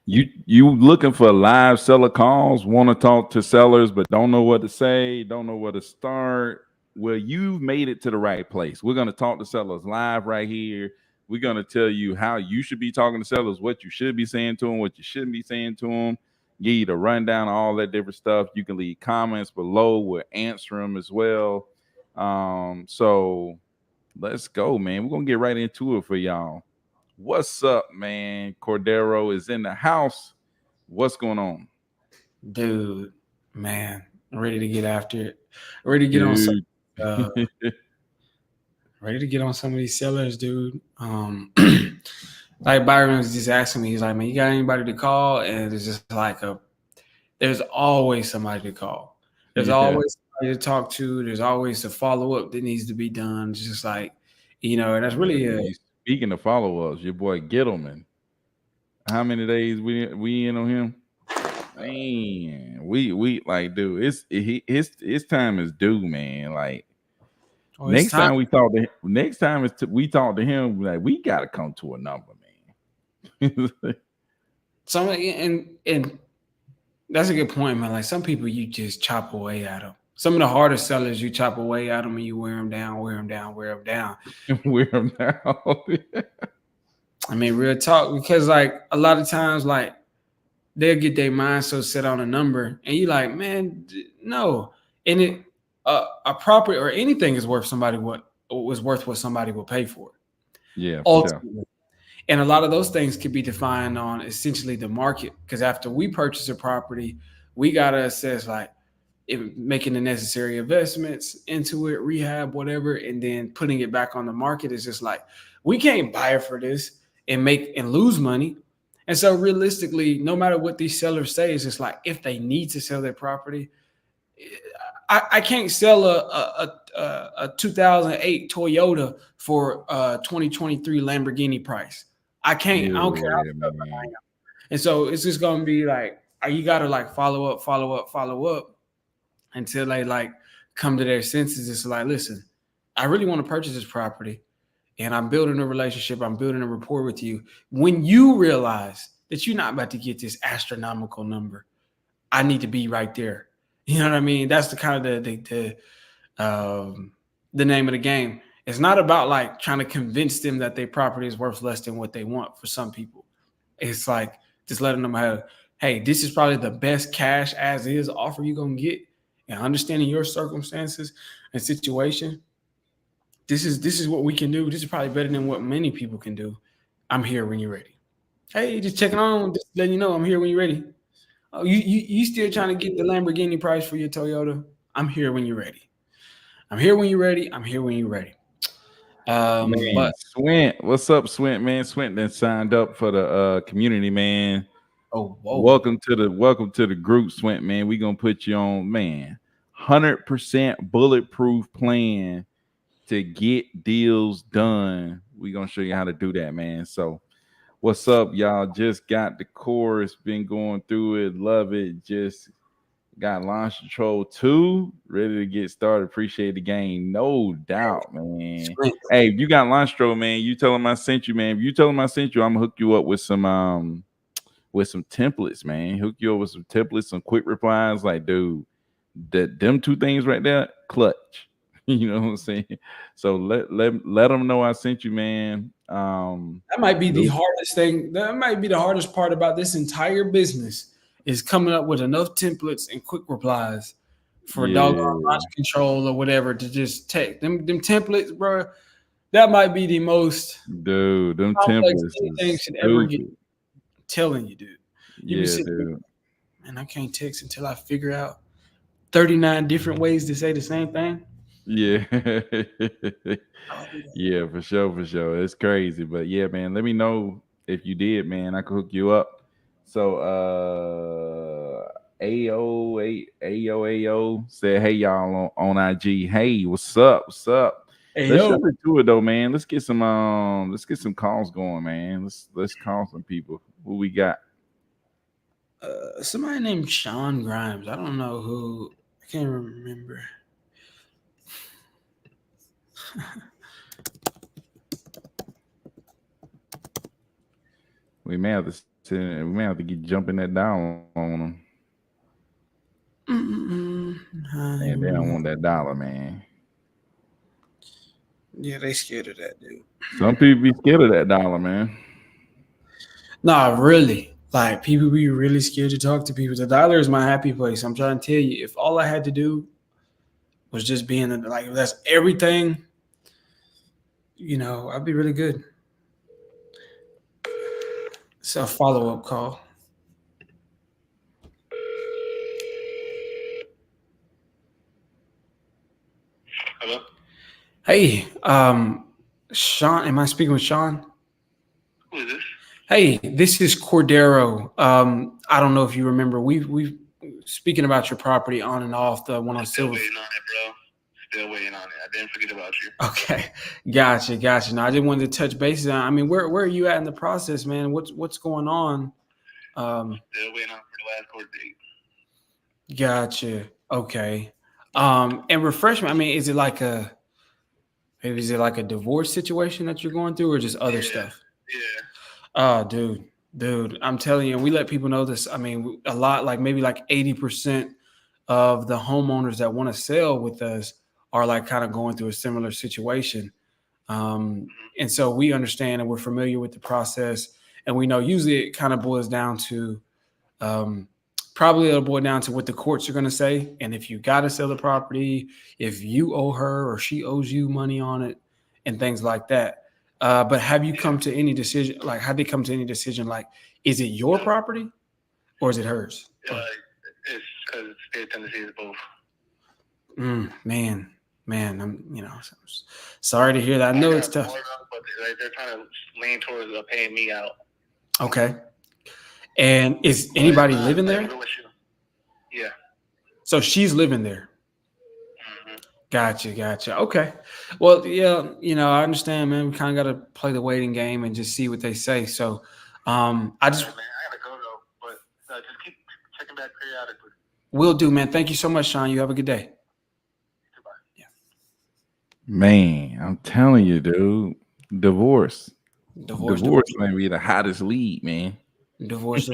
You looking for live seller calls, want to talk to sellers, but don't know what to say, don't know where to start. Well, you've made it to the right place. We're going to talk to sellers live right here. We're going to tell you how you should be talking to sellers, what you should be saying to them, what you shouldn't be saying to them, give you the rundown of all that different stuff. You can leave comments below. We'll answer them as well. So let's go, man. We're going to get right into it for y'all. What's up, man? Cordero is in the house. What's going on? Dude, man, I'm ready to get after it. Ready to get on some Dude. uh ready to get on some of these sellers, dude. Like Byron was just asking me, he's like, man, you got anybody to call? And it's just like there's always somebody to call. There's Yeah. always somebody to talk to. There's always a follow-up that needs to be done. It's just like, and that's really Hey, speaking of follow-ups, your boy Gittleman. How many days we in on him? Man, we like, dude, his time is due, man. Like it's time. next time we talk to him, like we gotta come to a number, man. Some and that's a good point, man. Like some people, you just chop away at them. Some of the hardest sellers, you chop away at them and you wear them down, wear them down, wear them down. We're him now. I mean, real talk, because like a lot of times, like they'll get their mind so set on a number, and you like, man, no. And a property or anything is worth somebody what was worth what somebody will pay for it. Yeah, for sure. Ultimately. And a lot of those things could be defined on essentially the market. Because after we purchase a property, we gotta assess like making the necessary investments into it, rehab, whatever, and then putting it back on the market is just like we can't buy it for this and make and lose money. And so realistically, no matter what these sellers say, it's just like if they need to sell their property, I can't sell a 2008 Toyota for 2023 Lamborghini price. I can't. I don't care how Yeah, stuck I am. man. And so it's just gonna be like, you gotta like follow up, follow up, follow up until they like come to their senses. It's like, listen, I really want to purchase this property, and I'm building a relationship. I'm building a rapport with you. When you realize that you're not about to get this astronomical number, I need to be right there. You know what I mean? That's the kind of the name of the game. It's not about like trying to convince them that their property is worth less than what they want. For some people, it's like just letting them know, hey, this is probably the best cash as is offer you're gonna get, and understanding your circumstances and situation. This is what we can do. This is probably better than what many people can do. I'm here when you're ready. Hey, just checking on, just letting you know I'm here when you're ready. Oh, you still trying to get the Lamborghini price for your Toyota? I'm here when you're ready. I'm here when you're ready. I'm here when you're ready. Man, But Swint, what's up, Swint, man? Swint then signed up for the community, man. oh whoa, Welcome to the group, Swint, man. We gonna put you on, man. 100% bulletproof plan to get deals done. We gonna show you how to do that, man. So what's up, y'all? Just got the course, been going through it, love it. Just got launch control 2, ready to get started. Appreciate the game, no doubt, man. Sprint. Hey, if you got launch control, man, you tell them I sent you, man. If you tell them I sent you, I'm gonna hook you up with some templates, man. Hook you up with some templates, some quick replies. Like, dude, them two things right there, clutch. You know what I'm saying? So let them know I sent you, man. That might be the hardest thing. That might be the hardest part about this entire business is coming up with enough templates and quick replies for doggone Yeah, launch control or whatever to just take them templates, bro. That might be the most dude, them complex templates anything is should ever get. stupid. Telling you, dude. You be Yeah, sitting there, dude. man, I can't text until I figure out 39 different ways to say the same thing. Yeah. I'll do that. Yeah, for sure, for sure. It's crazy. But yeah, man, let me know if you did, man. I could hook you up. So AO said, hey y'all on IG. Hey, what's up? What's up? Hey, Let's yo. jump into it though, man. Let's get some calls going, man. Let's call some people. Who we got? Somebody named Sean Grimes. I don't know who. I can't remember. We may have to get jumping that down on them. And they don't want that dollar, man. Yeah, they scared of that, dude. Some people be scared of that dollar, man. Nah, really. Like people be really scared to talk to people. The dollar is my happy place. I'm trying to tell you, if all I had to do was just being like, if that's everything, I'd be really good. It's a follow-up call. Hello? Hey, Sean, am I speaking with Sean? Who is this? Hey, this is Cordero. I don't know if you remember. We've speaking about your property on and off, the one on Still Silver. waiting on it, bro. Still waiting on it. I didn't forget about you. Okay, gotcha. No, I just wanted to touch bases on. I mean, where are you at in the process, man? What's going on? Still waiting on for the last court date. Gotcha. Okay. And refreshment. I mean, is it like a divorce situation that you're going through, or just other stuff? Yeah. Oh, dude, I'm telling you, we let people know this. I mean, a lot, like maybe like 80% of the homeowners that want to sell with us are like kind of going through a similar situation. And so we understand and we're familiar with the process, and we know usually it kind of boils down to probably it'll boil down to what the courts are going to say. And if you got to sell the property, if you owe her or she owes you money on it and things like that. But have you come to any decision? Like, have they come to any decision? Like, is it your property or is it hers? It's because state of Tennessee is both. Man, I'm sorry to hear that. I know it's tough. But they're trying to lean towards paying me out. Okay. And is anybody living there? Yeah. So she's living there. Mm-hmm. Gotcha. Okay. Well, yeah, I understand, man. We kind of got to play the waiting game and just see what they say. So, I Man, I gotta go though, but just keep checking back periodically. Will do, man. Thank you so much, Sean. You have a good day. Goodbye. Yeah. Man, I'm telling you, dude. Divorce may be the hottest lead, man. Divorce.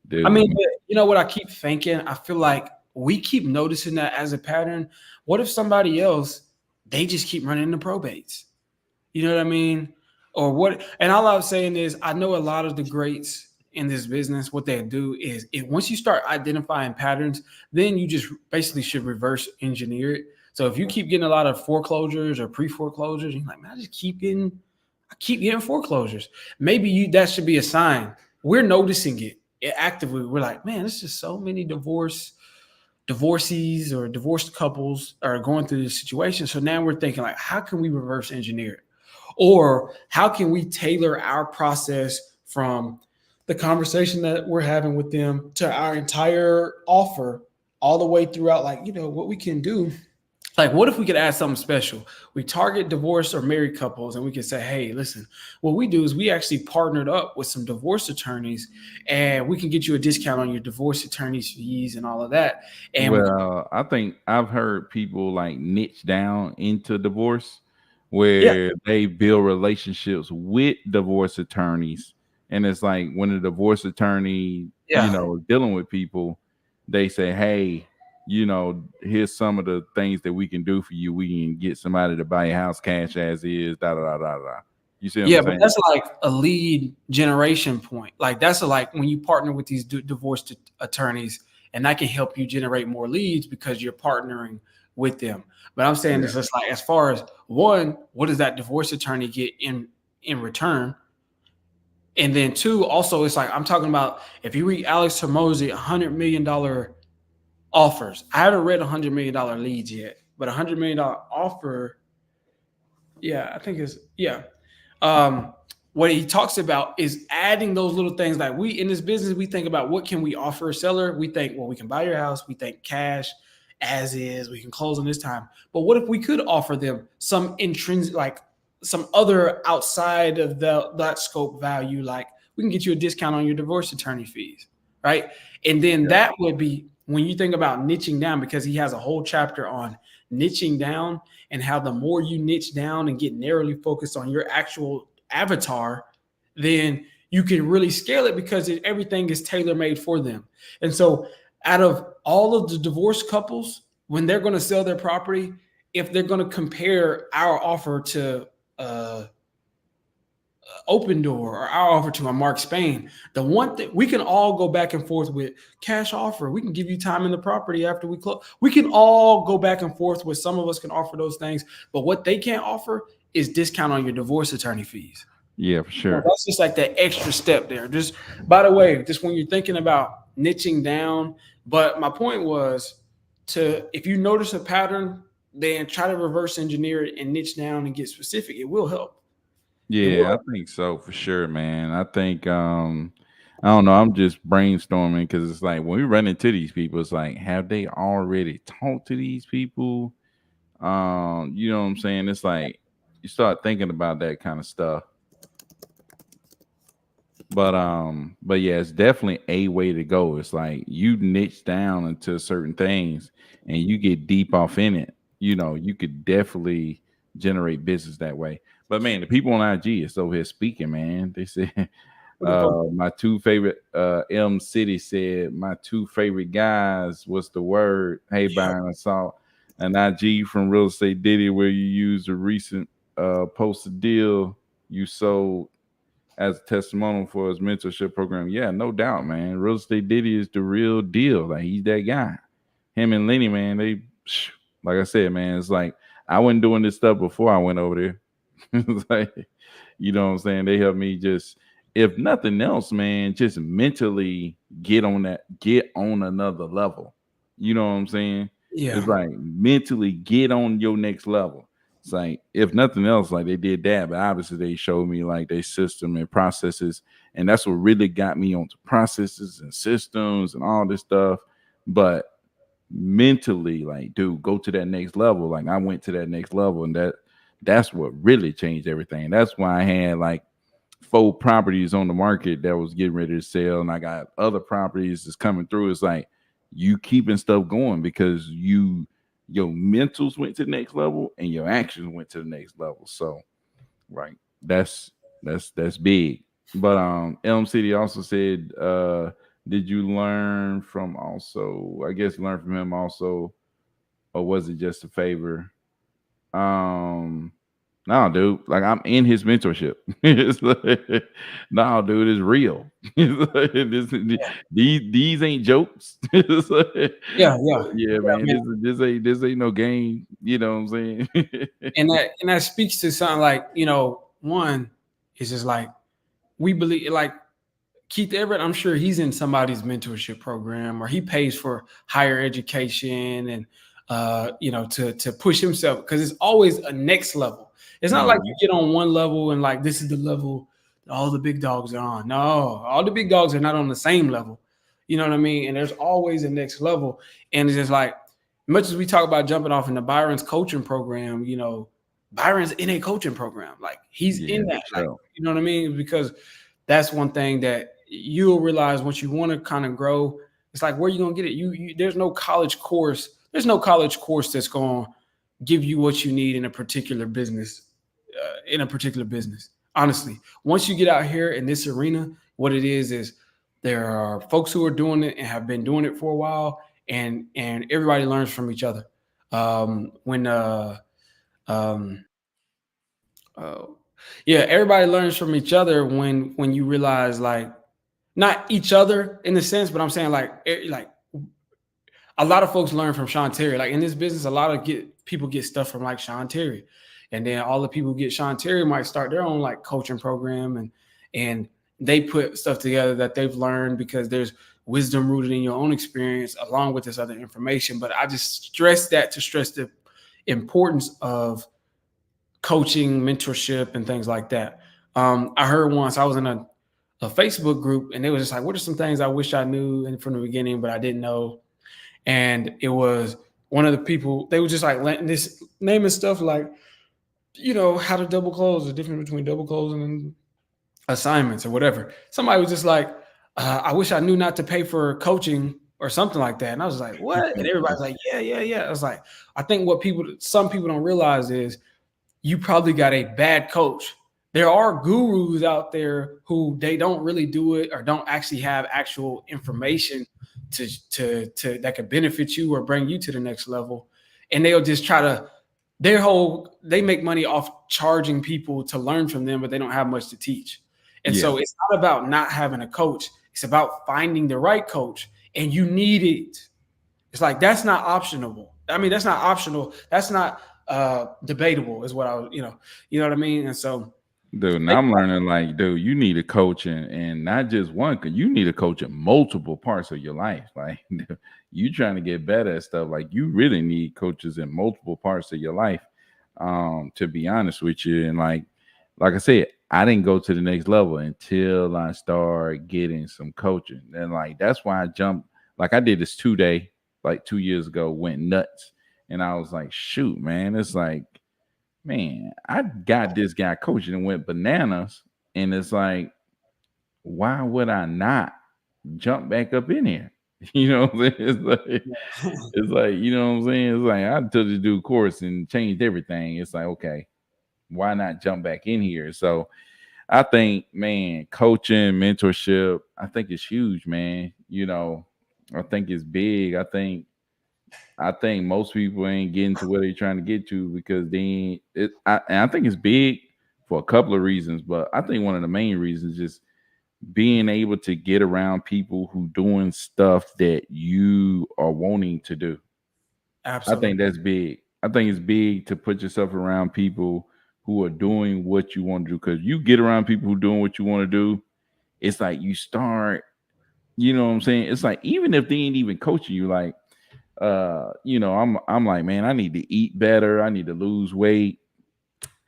Dude. I mean, you know what I keep thinking? I feel like we keep noticing that as a pattern. What if somebody else, they just keep running into probates? You know what I mean? Or what? And all I'm saying is, I know a lot of the greats in this business, what they do is once you start identifying patterns, then you just basically should reverse engineer it. So if you keep getting a lot of foreclosures or pre-foreclosures, you're like, man, I keep getting foreclosures. Maybe that should be a sign. We're noticing it actively. We're like, man, it's just so many divorcees or divorced couples are going through this situation. So now we're thinking like, how can we reverse engineer it? Or how can we tailor our process from the conversation that we're having with them to our entire offer all the way throughout, like, what we can do. Like, what if we could add something special? We target divorced or married couples, and we can say, hey, listen, what we do is we actually partnered up with some divorce attorneys, and we can get you a discount on your divorce attorney's fees and all of that. And I think I've heard people like niche down into divorce where they build relationships with divorce attorneys. And it's like when a divorce attorney, dealing with people, they say, hey, here's some of the things that we can do for you. We can get somebody to buy your house cash as is, da da da da da. You see what I'm saying? But that's like a lead generation point. Like that's like when you partner with these divorce attorneys, and that can help you generate more leads because you're partnering with them. But I'm saying this is like, as far as one, what does that divorce attorney get in return? And then two, also, it's like I'm talking about if you read Alex Hormozy, $100 million offers. I haven't read $100 million leads yet, but $100 million offer. Yeah, I think it's what he talks about is adding those little things. Like we in this business, we think about what can we offer a seller. We think, well, we can buy your house. We think cash as is. We can close in this time. But what if we could offer them some intrinsic, like some other outside of that scope value? Like we can get you a discount on your divorce attorney fees, right? And then that would be when you think about niching down, because he has a whole chapter on niching down and how the more you niche down and get narrowly focused on your actual avatar, then you can really scale it because everything is tailor-made for them. And so out of all of the divorced couples, when they're going to sell their property, if they're going to compare our offer to Open Door or our offer to a Mark Spain, the one thing we can all go back and forth with cash offer. We can give you time in the property after we close. We can all go back and forth with, some of us can offer those things, but what they can't offer is discount on your divorce attorney fees. Yeah, for sure. So that's just like that extra step there. Just by the way, just when you're thinking about niching down, but my point was if you notice a pattern, then try to reverse engineer it and niche down and get specific. It will help. Yeah, I think so for sure, man. I think I don't know. I'm just brainstorming because it's like when we run into these people, it's like, have they already talked to these people? You know what I'm saying? It's like you start thinking about that kind of stuff. But yeah, it's definitely a way to go. It's like you niche down into certain things and you get deep off in it. You know, you could definitely generate business that way. But man, the people on IG is over here speaking, man. They said my two favorite M City said my two favorite guys. What's the word? Hey, Byron, I saw an IG from Real Estate Diddy where you used a recent posted deal you sold as a testimonial for his mentorship program. Yeah, no doubt, man. Real Estate Diddy is the real deal. Like, he's that guy. Him and Lenny, man, they, like I said, man, it's like I wasn't doing this stuff before I went over there. It's like, you know what I'm saying? They helped me just, if nothing else, man, just mentally get on another level. You know what I'm saying? Yeah. It's like mentally get on your next level. It's like, if nothing else, like they did that, but obviously they showed me like their system and processes. And that's what really got me onto processes and systems and all this stuff. But mentally, like, dude, go to that next level. Like, I went to that next level, and that's what really changed everything. That's why I had like 4 properties on the market that was getting ready to sell, and I got other properties that's coming through. It's like you keeping stuff going because your mentals went to the next level and your actions went to the next level. So, right, that's big. But Elm City also said, did you learn from him also, or was it just a favor? No, dude, like I'm in his mentorship. It's like, no, dude, it's real. It's like, these ain't jokes. It's like, yeah, man. This ain't no game. You know what I'm saying? and that speaks to something like, one is just like we believe, like Keith Everett, I'm sure he's in somebody's mentorship program, or he pays for higher education and to push himself, because it's always a next level. It's not like you get on one level and like this is the level all the big dogs are on. No, all the big dogs are not on the same level. You know what I mean? And there's always a next level. And it's just like, much as we talk about jumping off in the Byron's coaching program, Byron's in a coaching program. Like he's in that. Like, you know what I mean? Because that's one thing that you'll realize once you want to kind of grow. It's like, where are you going to get it? There's no college course. There's no college course that's going to give you what you need in a particular business. Honestly, once you get out here in this arena, what it is there are folks who are doing it and have been doing it for a while, and everybody learns from each other. Everybody learns from each other when you realize, like, not each other in a sense, but I'm saying like a lot of folks learn from Sean Terry. Like in this business, a lot of people get stuff from like Sean Terry. And then all the people who get Sean Terry might start their own like coaching program, and they put stuff together that they've learned because there's wisdom rooted in your own experience along with this other information. But I just stress the importance of coaching, mentorship, and things like that. I heard once, I was in a Facebook group, and they was just like, what are some things I wish I knew from the beginning, but I didn't know? And it was one of the people, they were just like naming stuff like, how to double close, the difference between double closing and assignments or whatever. Somebody was just like, I wish I knew not to pay for coaching or something like that. And I was like, what? And everybody's like, yeah. I was like, I think what some people don't realize is you probably got a bad coach There are gurus out there who they don't really do it or don't actually have actual information to that could benefit you or bring you to the next level. And they'll just try to they make money off charging people to learn from them, but they don't have much to teach. And so it's not about not having a coach. It's about finding the right coach, and you need it. It's like that's not optional. I mean, that's not optional. That's not debatable, is what I was, you know what I mean? And so Dude, now I'm learning like, dude, you need a coach and not just one, because you need a coach in multiple parts of your life. Like you trying to get better at stuff. Like you really need coaches in multiple parts of your life. To be honest with you. And like I said, I didn't go to the next level until I started getting some coaching. And like that's why I jumped. Like I did this 2-day, like 2 years ago, went nuts. And I was like, shoot, man, it's like, man, I got this guy coaching and went bananas. And it's like, why would I not jump back up in here? You know what I'm saying? It's like, you know what I'm saying? It's like I took the do course and changed everything. It's like, okay, why not jump back in here? So I think, man, coaching, mentorship, I think it's huge, man. You know, I think it's big. I think most people ain't getting to where they're trying to get to because and I think it's big for a couple of reasons, but I think one of the main reasons is being able to get around people who doing stuff that you are wanting to do. absolutely. I think that's big. I think it's big to put yourself around people who are doing what you want to do, because you get around people who doing what you want to do, it's like you start, you know what I'm saying? It's like even if they ain't even coaching you, like you know, I'm like, man, I need to eat better. I need to lose weight.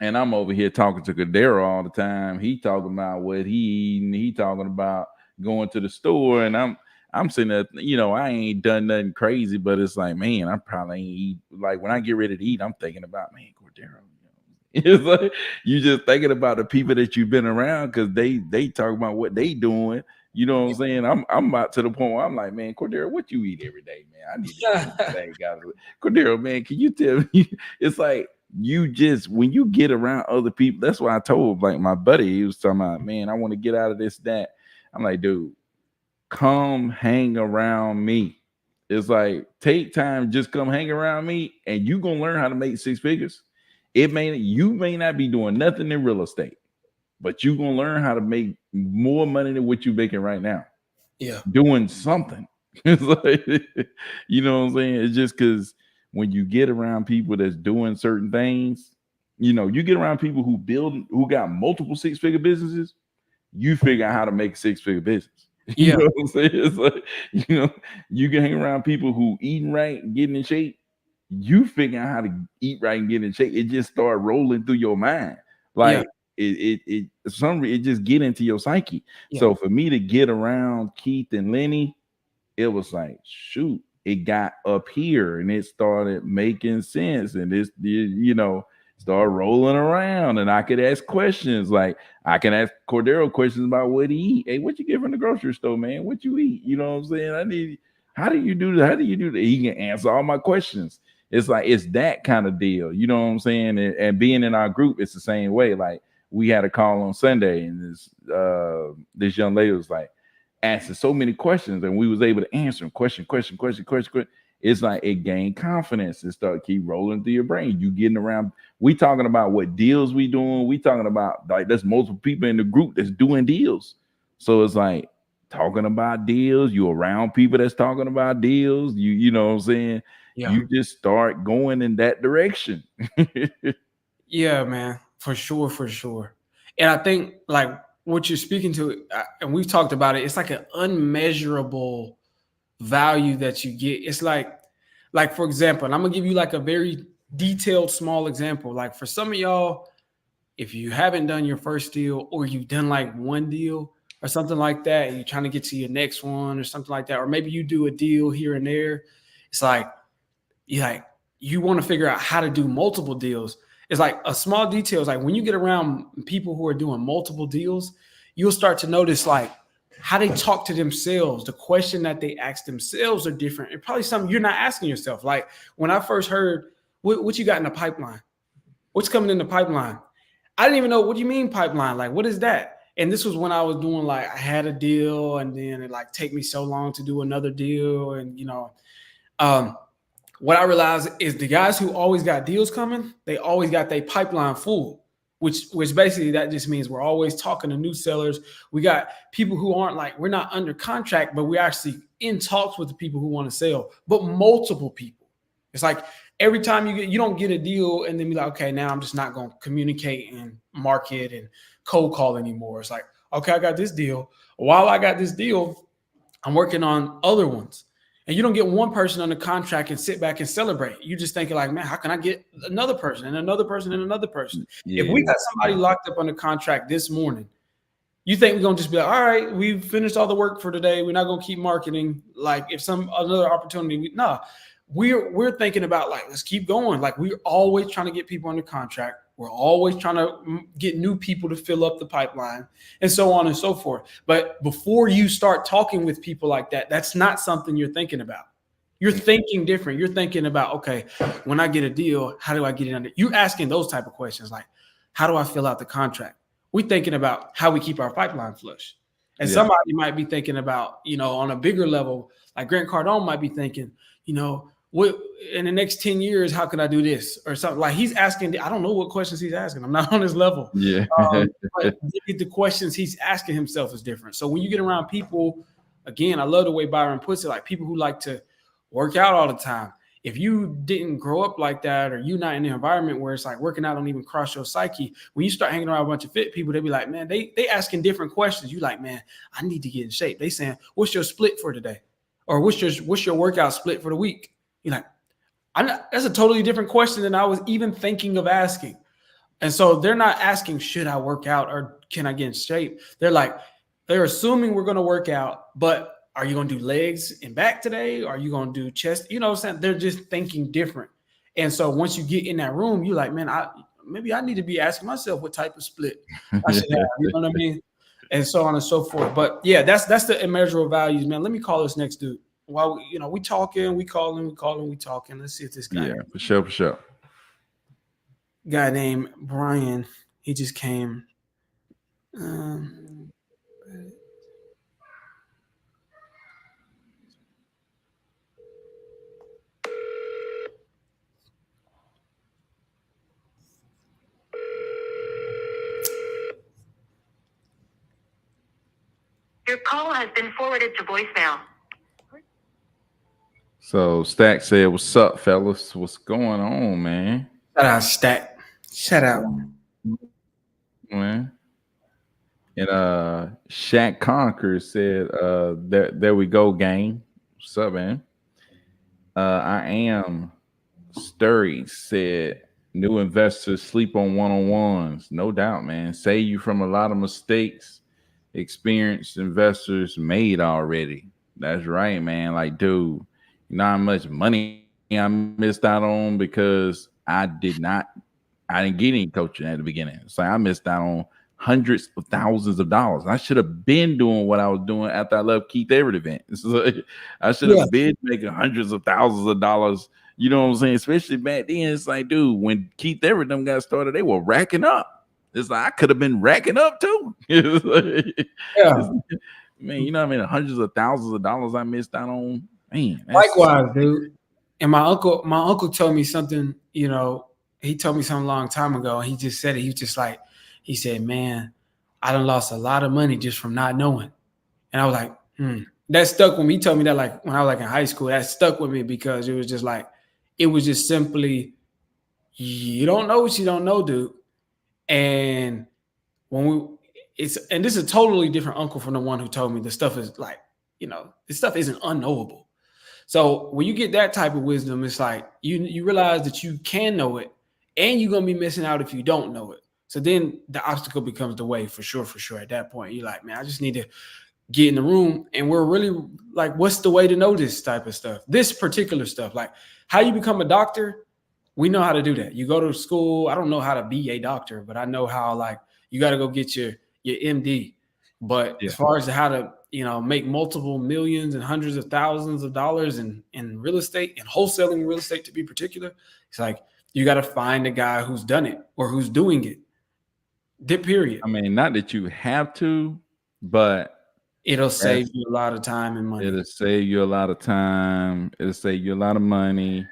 And I'm over here talking to Kadero all the time. He talking about what he eating. He talking about going to the store. And I'm sitting there, you know, I ain't done nothing crazy, but it's like, man, I probably ain't eat. Like when I get ready to eat, I'm thinking about, man, Cordero. It's like you just thinking about the people that you've been around because they talk about what they doing. You know what I'm saying? I'm about to the point where I'm like, man, Cordero, what you eat every day, man? I need to eat today, guys. Cordero, man, can you tell me? It's like you just when you get around other people. That's why I told like my buddy, he was talking about, man, I want to get out of this, that. I'm like, dude, come hang around me. It's like take time, just come hang around me, and you gonna learn how to make 6 figures. You may not be doing nothing in real estate, but you're gonna learn how to make more money than what you're making right now. Yeah. Doing something. It's like, you know what I'm saying? It's just because when you get around people that's doing certain things, you know, you get around people who got multiple 6-figure businesses, you figure out how to make a 6-figure business. You Yeah. know what I'm saying? It's like, you know, you can hang around people who eating right and getting in shape. You figure out how to eat right and get in shape. It just start rolling through your mind. Like it just get into your psyche. Yeah. So for me to get around Keith and Lenny, it was like, shoot, it got up here and it started making sense. And it's, you know, start rolling around and I could ask questions. Like I can ask Cordero questions about what he eat. Hey, what you get from the grocery store, man? What you eat? You know what I'm saying? How do you do that? How do you do that? He can answer all my questions. It's like, it's that kind of deal. You know what I'm saying? And being in our group, it's the same way. Like we had a call on Sunday and this young lady was like, asking so many questions and we was able to answer them question. It's like it gained confidence and start keep rolling through your brain. You getting around, we talking about what deals we doing. We talking about like there's multiple people in the group that's doing deals. So it's like talking about deals, you around people that's talking about deals, you know what I'm saying? Yeah. You just start going in that direction. Yeah, man, for sure. And I think like what you're speaking to, and we've talked about it, it's like an unmeasurable value that you get. It's like for example, and I'm gonna give you like a very detailed small example. Like for some of y'all, if you haven't done your first deal or you've done like one deal or something like that, and you're trying to get to your next one or something like that, or maybe you do a deal here and there, it's like you want to figure out how to do multiple deals. It's like a small detail is like when you get around people who are doing multiple deals, you'll start to notice like how they talk to themselves. The question that they ask themselves are different. And probably something you're not asking yourself. Like when I first heard, what you got in the pipeline? What's coming in the pipeline? I didn't even know, what do you mean pipeline? Like, what is that? And this was when I was doing, like, I had a deal and then it like take me so long to do another deal. And, what I realized is the guys who always got deals coming, they always got their pipeline full, which basically that just means we're always talking to new sellers. We got people who aren't like, we're not under contract, but we're actually in talks with the people who want to sell, but multiple people. It's like every time you don't get a deal and then be like, okay, now I'm just not going to communicate and market and cold call anymore. It's like, okay, I got this deal. While I got this deal, I'm working on other ones. And you don't get one person under contract and sit back and celebrate. You just thinking like, man, how can I get another person and another person and another person? Yeah. If we got somebody locked up under contract this morning, you think we're going to just be like, all right, we've finished all the work for today. We're not going to keep marketing. Like if another opportunity, we're thinking about like, let's keep going. Like we're always trying to get people under contract. We're always trying to get new people to fill up the pipeline and so on and so forth. But before you start talking with people like that, that's not something you're thinking about. You're thinking different. You're thinking about, okay, when I get a deal, how do I get it under? You're asking those type of questions like, how do I fill out the contract? We're thinking about how we keep our pipeline flush. And somebody might be thinking about, on a bigger level, like Grant Cardone might be thinking, what in the next 10 years, how can I do this or something? Like he's asking, I don't know what questions he's asking. I'm not on his level. Yeah. But the questions he's asking himself is different. So when you get around people, again, I love the way Byron puts it, like people who like to work out all the time. If you didn't grow up like that, or you're not in an environment where it's like working out don't even cross your psyche, when you start hanging around a bunch of fit people, they be like, man, they asking different questions. You like, man, I need to get in shape. They saying, what's your split for today? Or what's your workout split for the week? You're like, that's a totally different question than I was even thinking of asking. And so they're not asking, should I work out or can I get in shape? They're assuming we're going to work out, but are you going to do legs and back today? Are you going to do chest? You know what I'm saying? They're just thinking different. And so once you get in that room, you're like, man, maybe I need to be asking myself what type of split I should have. You know what I mean? And so on and so forth. But yeah, that's the immeasurable values, man. Let me call this next dude. While we talking, we calling, we talking. Let's see if this guy. Yeah, for sure. Guy named Brian. He just came. Your call has been forwarded to voicemail. So Stack said, "What's up, fellas? What's going on, man?" Shout out, Stack. Shout out, man. And Shaq Conquer said, there we go, gang. What's up, man? I am Sturry said, new investors sleep on one-on-ones. No doubt, man. Save you from a lot of mistakes experienced investors made already. That's right, man. Like, dude, you know how much money I missed out on because I didn't get any coaching at the beginning. So I missed out on hundreds of thousands of dollars. I should have been doing what I was doing after I left Keith Everett event. So I should have been making hundreds of thousands of dollars. You know what I'm saying? Especially back then, it's like, dude, when Keith Everett them got started, they were racking up. It's like I could have been racking up too. Man, you know what I mean? Hundreds of thousands of dollars I missed out on. Man, likewise, dude. And my uncle told me something. He told me something a long time ago, and he just said it. He was just like, he said, man, I done lost a lot of money just from not knowing. And I was like, that stuck with me. He told me that like when I was like in high school, that stuck with me because it was just simply, you don't know what you don't know, dude. And this is a totally different uncle from the one who told me this stuff is like, this stuff isn't unknowable. So when you get that type of wisdom, it's like you realize that you can know it and you're going to be missing out if you don't know it. So then the obstacle becomes the way for sure. At that point, you're like, man, I just need to get in the room. And we're really like, what's the way to know this type of stuff? This particular stuff, like how you become a doctor. We know how to do that. You go to school. I don't know how to be a doctor, but I know how, like, you got to go get your MD. But as far as how to, make multiple millions and hundreds of thousands of dollars in real estate and wholesaling real estate to be particular, it's like you got to find a guy who's done it or who's doing it. Period. I mean, not that you have to, but It'll save you a lot of time and money. it'll save you a lot of time. It'll save you a lot of money.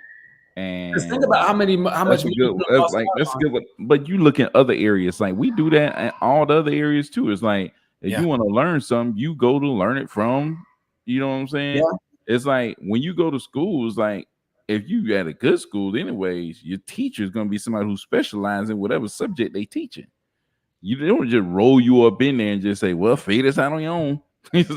Just think And about how much that's a money good. you That's lost like out that's on. good. But you look at other areas, like we do that in all the other areas too. It's like if you want to learn something, you go to learn it from. You know what I'm saying? Yeah. It's like when you go to school, it's like if you at a good school, anyways, your teacher is gonna be somebody who specializes in whatever subject they teaching. You don't just roll you up in there and just say, "Well, figure this out on your own." It's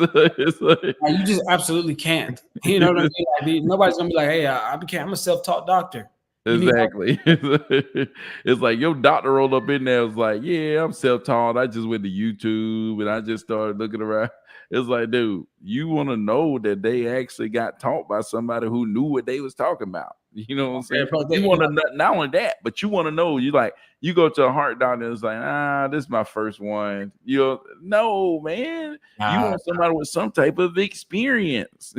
like, You just absolutely can't. You know what I mean? Like, nobody's gonna be like, "Hey, I'm a self-taught doctor." exactly. It's like your doctor rolled up in there. Was like, "Yeah, I'm self-taught. I just went to YouTube and I just started looking around." It's like, dude, you want to know that they actually got taught by somebody who knew what they was talking about. You know what I'm saying? You want to not only that, but you want to know. You go to a heart doctor and it's like, this is my first one. No, man. You want somebody with some type of experience.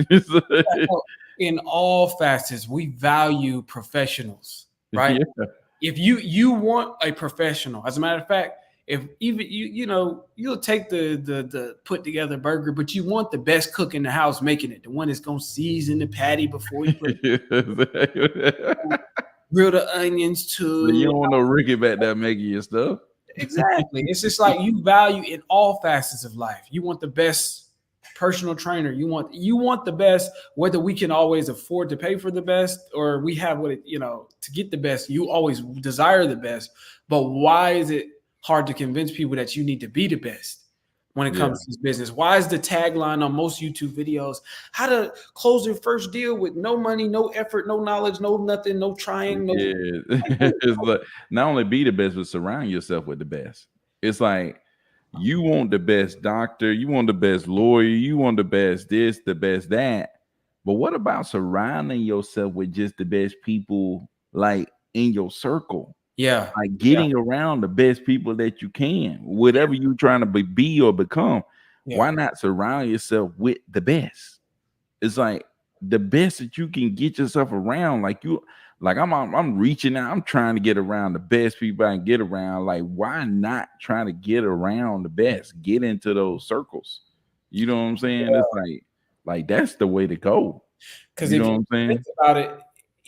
In all facets, we value professionals, right? Yeah. If you want a professional, as a matter of fact, if even you'll take the put together burger, but you want the best cook in the house making it, the one that's gonna season the patty before you put grill the onions too. You don't want no Ricky back there making your stuff. Exactly. It's just like you value in all facets of life. You want the best personal trainer. You want the best, whether we can always afford to pay for the best or we have to get the best. You always desire the best. But why is it hard to convince people that you need to be the best when it comes to this business? Why is the tagline on most YouTube videos how to close your first deal with no money, no effort, no knowledge, no nothing, no trying? It's like not only be the best, but surround yourself with the best. It's like you want the best doctor, you want the best lawyer, you want the best this, the best that. But what about surrounding yourself with just the best people like in your circle? Yeah. Like getting around the best people that you can, whatever you're trying to be or become. Yeah. Why not surround yourself with the best? It's like the best that you can get yourself around. I'm reaching out. I'm trying to get around the best people I can get around. Like, why not trying to get around the best? Get into those circles. You know what I'm saying? Yeah. It's like that's the way to go. Because if you think about it,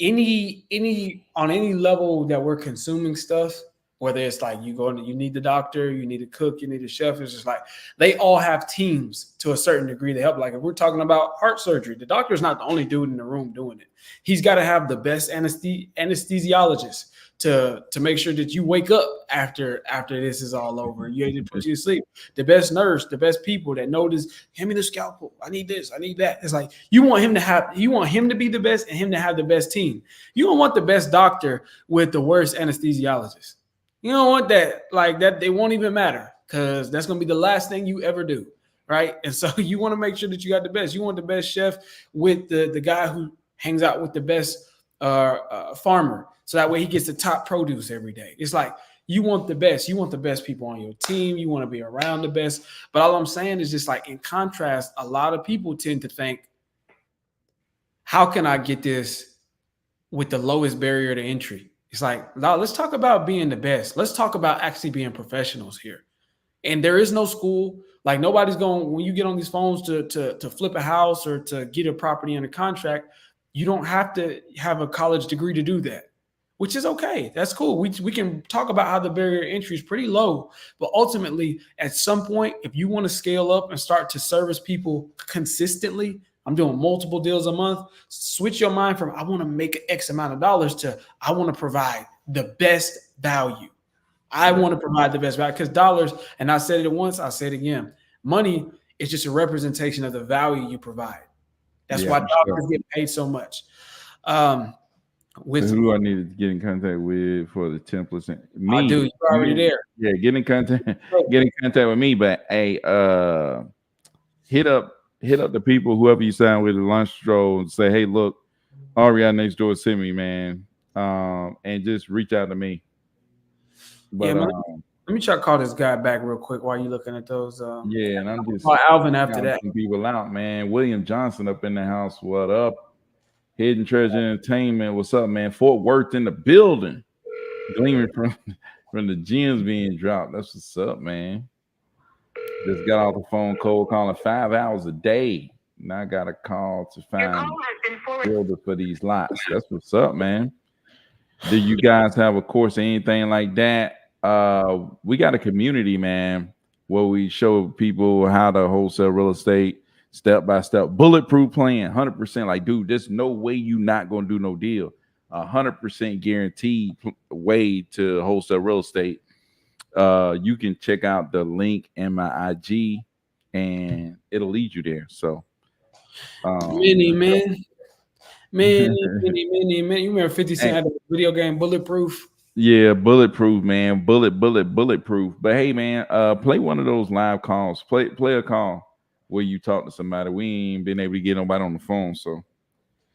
any on any level that we're consuming stuff, whether it's like you need the doctor, you need a cook, you need a chef, it's just like they all have teams to a certain degree to help. Like if we're talking about heart surgery, the doctor's not the only dude in the room doing it. He's got to have the best anesthesiologist to make sure that you wake up after this is all over. You able to put you to sleep. The best nurse, the best people that know this. Hand me the scalpel. I need this. I need that. It's like you want him to be the best and him to have the best team. You don't want the best doctor with the worst anesthesiologist. You don't want that, like that. They won't even matter because that's going to be the last thing you ever do. Right. And so you want to make sure that you got the best. You want the best chef with the guy who hangs out with the best farmer. So that way he gets the top produce every day. It's like you want the best. You want the best people on your team. You want to be around the best. But all I'm saying is just like in contrast, a lot of people tend to think, how can I get this with the lowest barrier to entry? It's like, now let's talk about being the best. Let's talk about actually being professionals here. And there is no school. Like nobody's going, when you get on these phones to flip a house or to get a property under contract, you don't have to have a college degree to do that, which is okay. That's cool. We can talk about how the barrier to entry is pretty low, but ultimately at some point, if you want to scale up and start to service people consistently, I'm doing multiple deals a month, switch your mind from I want to make X amount of dollars to I want to provide the best value. I want to provide the best value because dollars, and I said it once, I'll say it again. Money is just a representation of the value you provide. That's why dollars get paid so much. Who do I need to get in contact with for the templates? Me, dude, you're already there. Yeah, get in contact with me. But hey, hit up the people, whoever you sign with the lunch stroll, and say, hey, look, Ariana next door sent me, man. And just reach out to me. But let me try to call this guy back real quick while you're looking at those. Yeah, and I'm just call Alvin after that. People out, man. William Johnson up in the house. What up? Hidden Treasure Entertainment. What's up, man? Fort Worth in the building. Gleaming from From the gems being dropped. That's what's up, man. Just got off the phone cold calling 5 hours a day. Now I got a call to Your call find has been forwarded. builder for these lots. That's what's up, man. Do you guys have a course or anything like that? We got a community, man, where we show people how to wholesale real estate step by step, bulletproof plan, 100%. Like, dude, there's no way you not gonna do no deal. 100% guaranteed way to wholesale real estate. You can check out the link in my IG, and it'll lead you there. So, Many man. You remember 50 Cent had a video game Bulletproof? yeah, bulletproof, man. Bulletproof. But hey, man, play one of those live calls. Play a call where you talk to somebody. We ain't been able to get nobody on the phone. So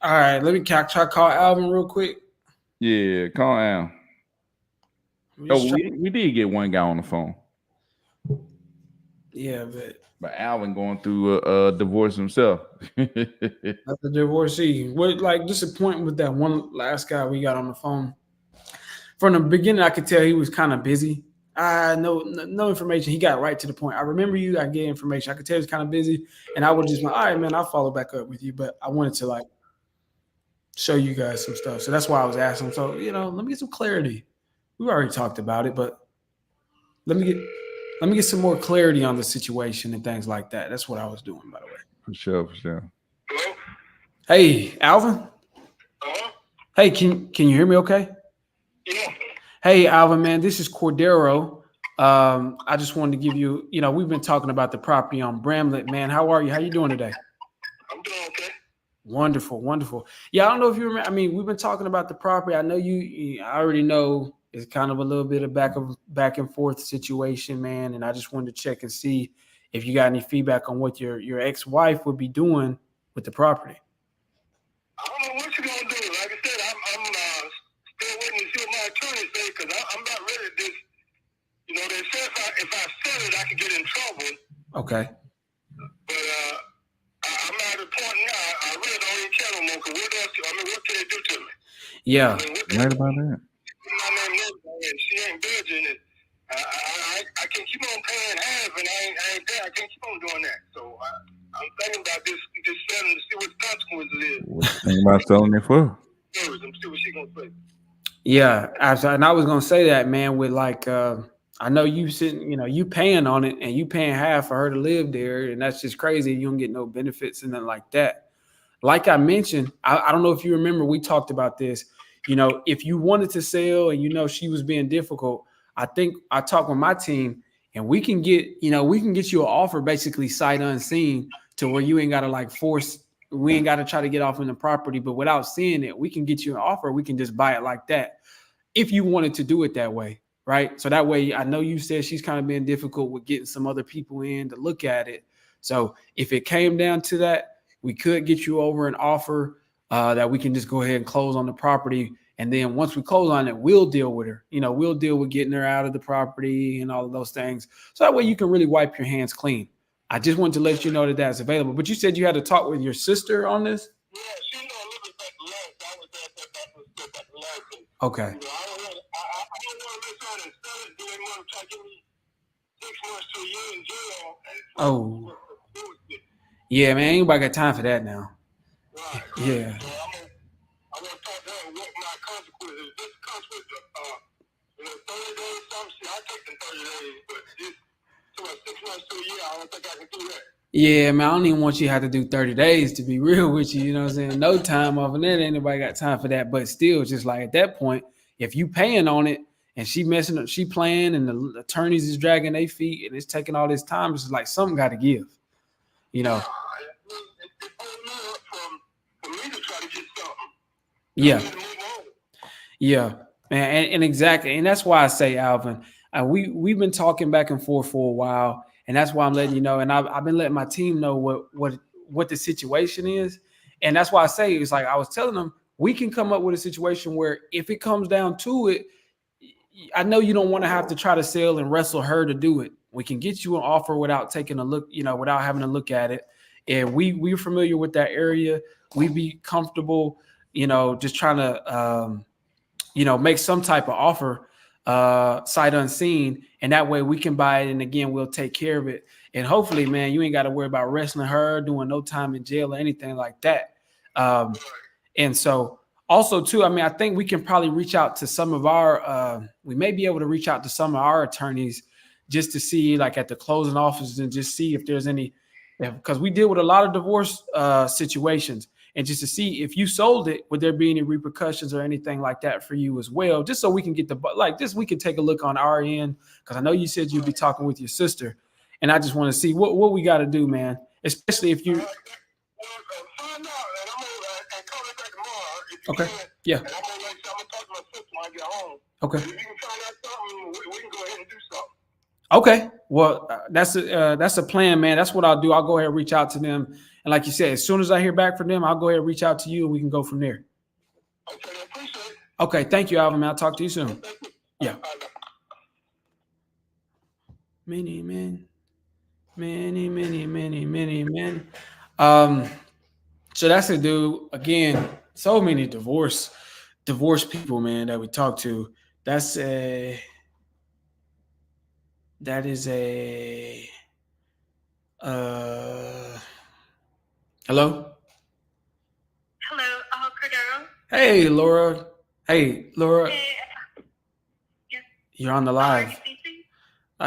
All right, let me try to call Alvin real quick. yeah, call Al. Oh, we did get one guy on the phone. Yeah, But Alvin going through a divorce himself. that's a divorcee. What like disappointing with that one last guy we got on the phone. From the beginning, I could tell he was kind of busy. No information. He got right to the point. I remember you. I get information. I could tell he was kind of busy, and I was just like, all right, man, I'll follow back up with you. But I wanted to like show you guys some stuff, so that's why I was asking. So let me get some clarity. We already talked about it, but let me get some more clarity on the situation and things like that. That's what I was doing, by the way. For sure. Hello? Hey, Alvin. Uh-huh. Hey, can you hear me? Okay. Yeah. Hey, Alvin, man, this is Cordero. I just wanted to give you, we've been talking about the property on Bramlett, man. How are you? How you doing today? I'm doing okay. Wonderful. Yeah, I don't know if you remember. I mean, we've been talking about the property. I know I already know it's kind of a little bit of back and forth situation, man. And I just wanted to check and see if you got any feedback on what your ex-wife would be doing with the property. I don't know what you're gonna do. Like I said, I'm still waiting to see what my attorney say because I'm not ready to just. They said if I sell it, I could get in trouble. Okay. But I'm at the point now. I really don't even care no more. Cause what else? What can they do to me? Yeah. Right about that. My name is, and she ain't budging it. I can keep on paying half, and I ain't there. I can't keep on doing that. So I'm thinking about this selling to see what the consequences is. What you think about selling it for? See what she gonna say. Yeah, absolutely. And I was gonna say that, man, with like I know you sitting, you paying on it and you paying half for her to live there, and that's just crazy. You don't get no benefits and nothing like that. Like I mentioned, I don't know if you remember, we talked about this. If you wanted to sell and she was being difficult, I think I talked with my team and we can get you an offer basically sight unseen to where you ain't gotta like force, we ain't gotta try to get off in the property, but without seeing it, we can get you an offer. We can just buy it like that if you wanted to do it that way. Right. So that way, I know you said she's kind of been difficult with getting some other people in to look at it. So if it came down to that, we could get you over an offer that we can just go ahead and close on the property. And then once we close on it, we'll deal with her. We'll deal with getting her out of the property and all of those things. So that way you can really wipe your hands clean. I just wanted to let you know that that's available. But you said you had to talk with your sister on this? Yeah, she know a little bit about the last. I was at the last. Okay. I don't want to let her sell it. Do they want to try to give me 6 months to a year in jail? Oh. Yeah, man, ain't nobody got time for that now. Right. Yeah. So I'm gonna talk to her what my consequences. This consequence, 30 days, something. I take them 30 days, but this to 6 months to a year, I don't think I can do that. Yeah, man, I don't even want you to have to do 30 days to be real with you. You know what I'm saying? No time off, and then ain't nobody got time for that. But still, just like at that point, if you paying on it and she messing up, she playing, and the attorneys is dragging their feet, and it's taking all this time, it's like something got to give. It's for me to try to get something. Yeah, man, and exactly, and that's why I say, Alvin, we've been talking back and forth for a while, and that's why I'm letting you know, and I've been letting my team know what the situation is, and that's why I say it's like I was telling them we can come up with a situation where if it comes down to it, I know you don't want to have to try to sell and wrestle her to do it. We can get you an offer without taking a look, without having to look at it. And we're familiar with that area. We'd be comfortable, just trying to, make some type of offer sight unseen, and that way we can buy it, and again we'll take care of it. And hopefully, man, you ain't got to worry about wrestling her, doing no time in jail or anything like that. And so also too, I mean, I think we can probably reach out to some of our we may be able to reach out to some of our attorneys just to see, like, at the closing offices, and just see if there's any, because we deal with a lot of divorce situations, and just to see if you sold it, would there be any repercussions or anything like that for you as well, just so we can get we can take a look on our end, because I know you said you'd be talking with your sister, and I just want to see what we got to do, man, especially if you. Find out, and I'm gonna call it back tomorrow. If you Okay. can. Yeah. And I'm gonna talk to my sister when I get home. Okay. If you can find out something, we can go ahead and do something. Okay, well, that's a plan, man. That's what I'll do. I'll go ahead and reach out to them, and like you said, as soon as I hear back from them, I'll go ahead and reach out to you, and we can go from there. Okay, I appreciate it. Okay, thank you, Alvin, man. I'll talk to you soon. Yeah. Many men. So that's it, dude. Again, so many divorce people, man, that we talk to. That is a hello? Hello, Cordero. Hey, Laura. Hey, Laura. Hey, yes. You're on the Are live. you speaking?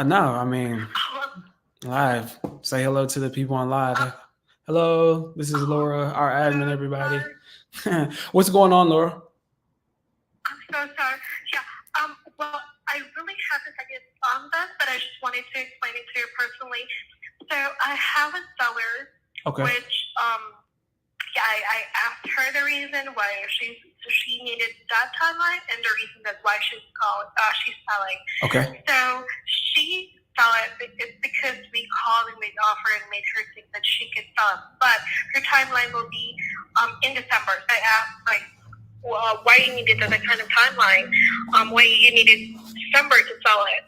No, I mean, live. Say hello to the people on live. Hello, this is Laura, our admin, everybody. What's going on, Laura? I'm so sorry. Yeah. Well, I really haven't taken on this, but I just wanted to explain it to you personally. So I have a seller, Okay. which I asked her the reason why she needed that timeline, and the reason that's why she's selling. Okay. So she saw it. It's because we called and made the offer and made her think that she could sell it, but her timeline will be in December. So I asked, why you needed that kind of timeline? Why you needed December to sell it?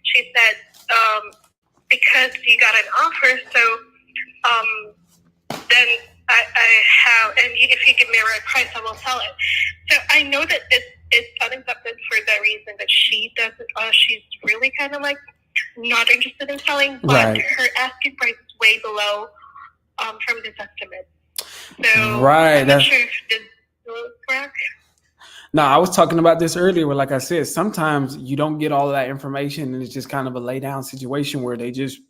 She said because you got an offer, so then I have, and if you give me a right price, I will sell it. So I know that it's unaccepted for the reason that she doesn't. She's really kind of like not interested in selling, but Right. her asking price is way below from this estimate. So Right, I'm not that's- sure if this is correct. No, I was talking about this earlier, where, like I said, sometimes you don't get all of that information, and it's just kind of a lay down situation where they just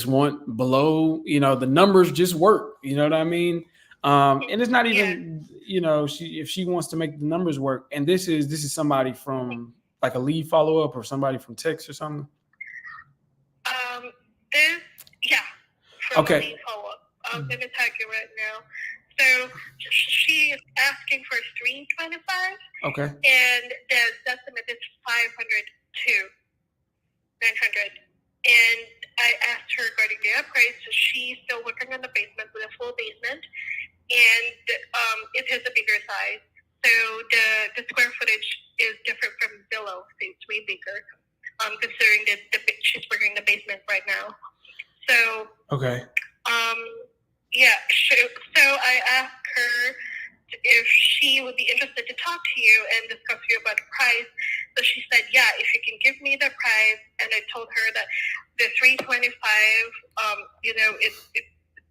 want below, the numbers just work. You know what I mean? And it's not even, if she wants to make the numbers work. And this is somebody from like a lead follow up or somebody from text or something. From a lead follow up. I'm gonna tag you right now. So she is asking for $325. Okay. And the estimate is $502,900. And I asked her regarding the upgrade, so she's still working on the basement with a full basement, and it is a bigger size. So the square footage is different from Zillow, so it's way bigger. Considering that she's working in the basement right now. So okay. So I asked her if she would be interested to talk to you and discuss with you about the price. So she said, yeah, if you can give me the price. And I told her that the $325, it's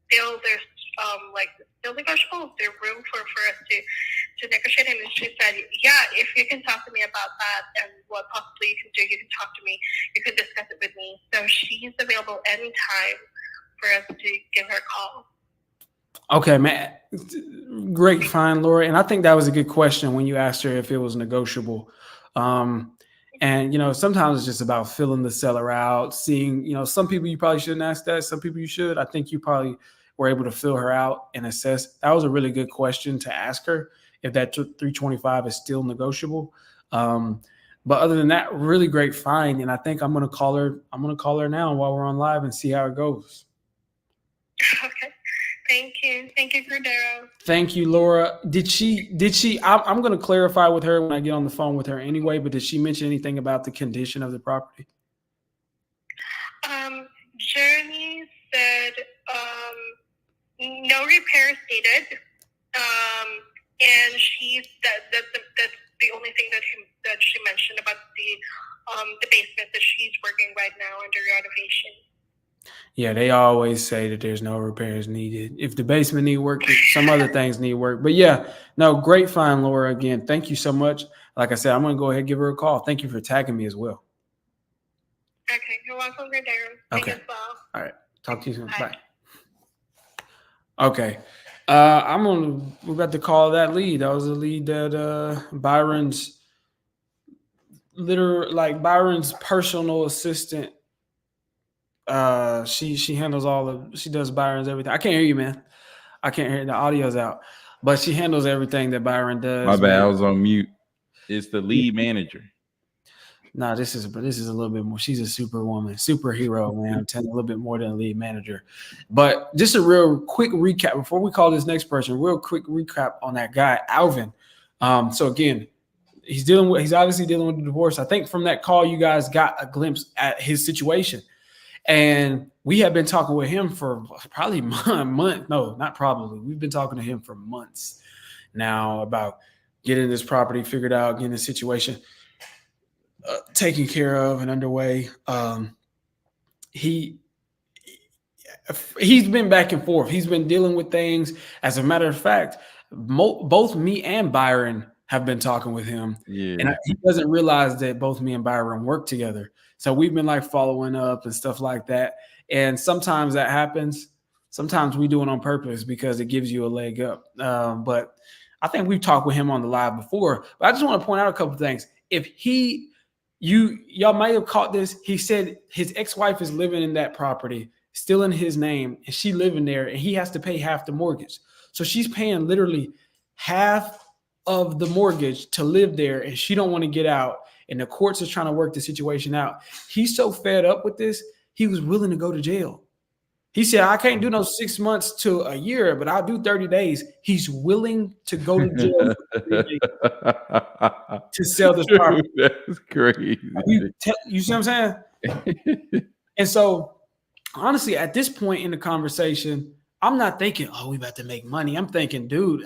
still, there's still negotiable. There's room for us to negotiate. And she said, yeah, if you can talk to me about that and what possibly you can do, you can talk to me. You can discuss it with me. So she's available anytime for us to give her a call. Okay, man. Great find, Laura. And I think that was a good question when you asked her if it was negotiable. And, sometimes it's just about filling the seller out, seeing, some people you probably shouldn't ask that. Some people you should. I think you probably were able to fill her out and assess. That was a really good question to ask her, if that $325 is still negotiable. But other than that, really great find. And I think I'm going to call her. I'm going to call her now while we're on live and see how it goes. Okay. Thank you. Thank you, Cordero. Thank you, Laura. Did she, I'm going to clarify with her when I get on the phone with her anyway, but did she mention anything about the condition of the property? Journey said, no repairs needed. And that's the only thing that that she mentioned about the basement that she's working right now under renovation. Yeah, they always say that there's no repairs needed. If the basement need work, some other things need work. But yeah, no, great find, Laura. Again, thank you so much. Like I said, I'm going to go ahead and give her a call. Thank you for tagging me as well. Okay, you're welcome, Darren. Okay. As well. All right. Talk to you soon. Bye. Bye. Okay. We're about to call that lead. That was a lead that Byron's personal assistant. She handles she does Byron's everything. I can't hear you, man. I can't hear, the audio's out. But she handles everything that Byron does. My bad, I was on mute. It's the lead manager. No, this is a little bit more. She's a superhero, man. I'm telling you, a little bit more than a lead manager. But just a real quick recap before we call this next person. Real quick recap on that guy, Alvin. So again, he's obviously dealing with the divorce. I think from that call, you guys got a glimpse at his situation, and we have been talking with him for probably a month. No, not probably. We've been talking to him for months now about getting this property figured out, getting the situation taken care of and underway. He's been back and forth. He's been dealing with things. As a matter of fact, both me and Byron have been talking with him. Yeah. And he doesn't realize that both me and Byron work together. So we've been like following up and stuff like that. And sometimes that happens. Sometimes we do it on purpose because it gives you a leg up. But I think we've talked with him on the live before. But I just want to point out a couple of things. If y'all might have caught this. He said his ex-wife is living in that property, still in his name, and she living there, and he has to pay half the mortgage. So she's paying literally half of the mortgage to live there, and she don't want to get out. And the courts are trying to work the situation out. He's so fed up with this, he was willing to go to jail. He said, I can't do no 6 months to a year, but I'll do 30 days. He's willing to go to jail to sell this property. That's crazy. You see what I'm saying? And so, honestly, at this point in the conversation, I'm not thinking, oh, we about to make money. I'm thinking, dude,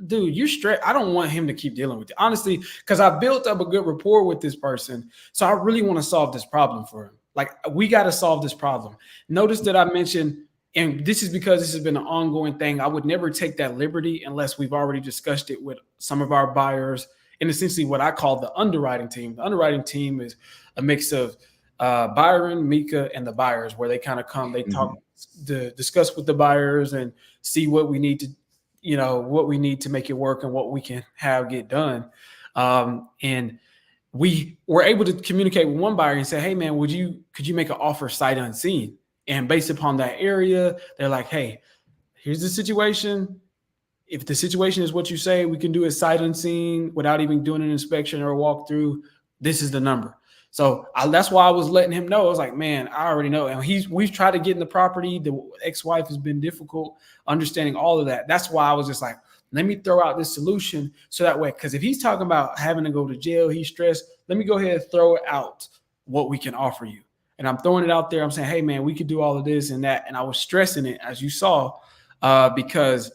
you're straight. I don't want him to keep dealing with it. Honestly, because I built up a good rapport with this person. So I really want to solve this problem for him. Like, we got to solve this problem. Notice that I mentioned, and this is because this has been an ongoing thing, I would never take that liberty unless we've already discussed it with some of our buyers and essentially what I call the underwriting team. The underwriting team is a mix of Byron, Mika, and the buyers, where they kind of come, they talk, discuss with the buyers and see what we need to make it work and what we can get done. And we were able to communicate with one buyer and say, hey man, could you make an offer sight unseen? And based upon that area, they're like, hey, here's the situation. If the situation is what you say, we can do a sight unseen without even doing an inspection or a walkthrough. This is the number. So that's why I was letting him know. I was like, man, I already know. And we've tried to get in the property. The ex-wife has been difficult understanding all of that. That's why I was just like, let me throw out this solution so that way, because if he's talking about having to go to jail, he's stressed, let me go ahead and throw it out what we can offer you. And I'm throwing it out there. I'm saying, hey, man, we could do all of this and that. And I was stressing it, as you saw, because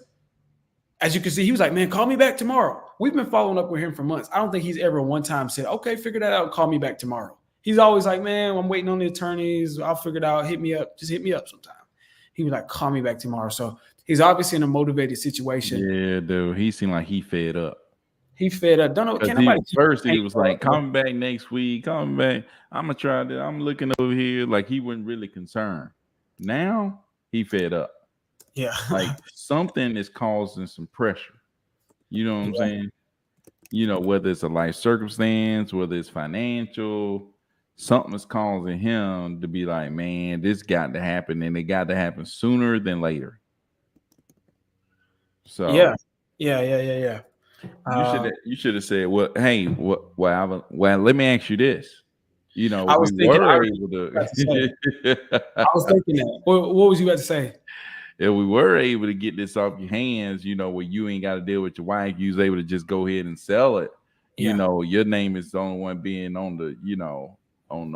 as you can see, he was like, man, call me back tomorrow. We've been following up with him for months. I don't think he's ever one time said, okay, figure that out. Call me back tomorrow. He's always like, man, I'm waiting on the attorneys. I'll figure it out. Hit me up. Just hit me up sometime. He was like, call me back tomorrow. So he's obviously in a motivated situation. Yeah, dude. He seemed like he fed up. He fed up. Don't know. First, he was like, come back next week. Come back. I'm going to try that. I'm looking over here. Like, he wasn't really concerned. Now, he fed up. Yeah. Like, something is causing some pressure. You know what I'm saying? You know, whether it's a life circumstance, whether it's financial, something is causing him to be like, man, this got to happen. And it got to happen sooner than later. So, yeah. You should have said, "Well, hey, well, let me ask you this. You know, I was thinking that. What was you about to say? If we were able to get this off your hands, you know, where you ain't got to deal with your wife, you was able to just go ahead and sell it. Yeah. You know, your name is the only one being on the, you know, on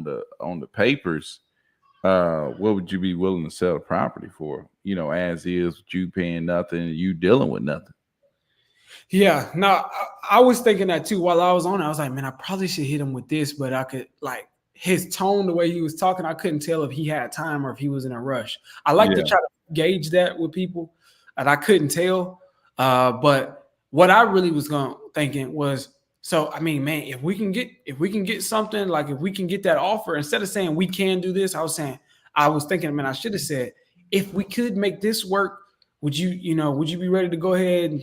the papers. What would you be willing to sell the property for? You know, as is, you paying nothing, you dealing with nothing. Yeah, no, I was thinking that too while I was on it. I was like, man, I probably should hit him with this, but I could like his tone, the way he was talking, I couldn't tell if he had time or if he was in a rush. I like to Yeah. try to gauge that with people, and I couldn't tell. But what I really was thinking was, so I mean, man, if we can get something, like if we can get that offer, instead of saying we can do this, I was thinking, man, I should have said, if we could make this work, would you be ready to go ahead and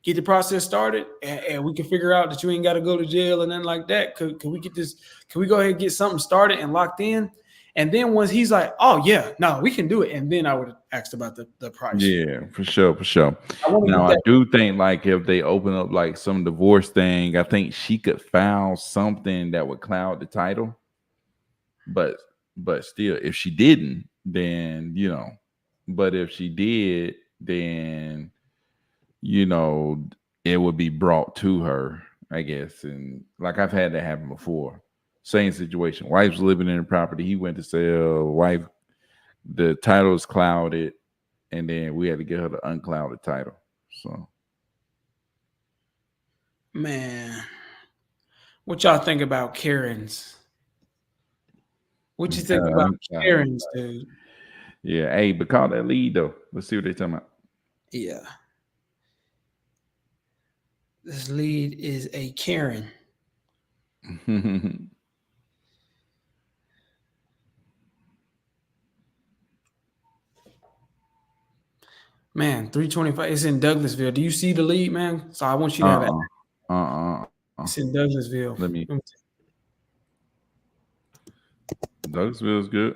get the process started, and we can figure out that you ain't got to go to jail and nothing like that? Could we get this? Can we go ahead and get something started and locked in? And then once he's like, oh yeah, no, we can do it. And then I would have asked about the price. Yeah, for sure. I want to Now, get I that. do think like if they open up like some divorce thing, I think she could file something that would cloud the title. But still, if she didn't, then but if she did, then it would be brought to her, I guess. And like I've had that happen before. Same situation. Wife's living in the property. He went to sell. Wife, the title is clouded, and then we had to get her to uncloud the title. So, Man, what y'all think about Karens? What you think about Karens, dude? Yeah, hey, but call that lead though. Let's see what they're talking about. Yeah. This lead is a Karen. Man, 325. It's in Douglasville. Do you see the lead, man? So I want you to have it. It's in Douglasville. Let me. Douglasville is good.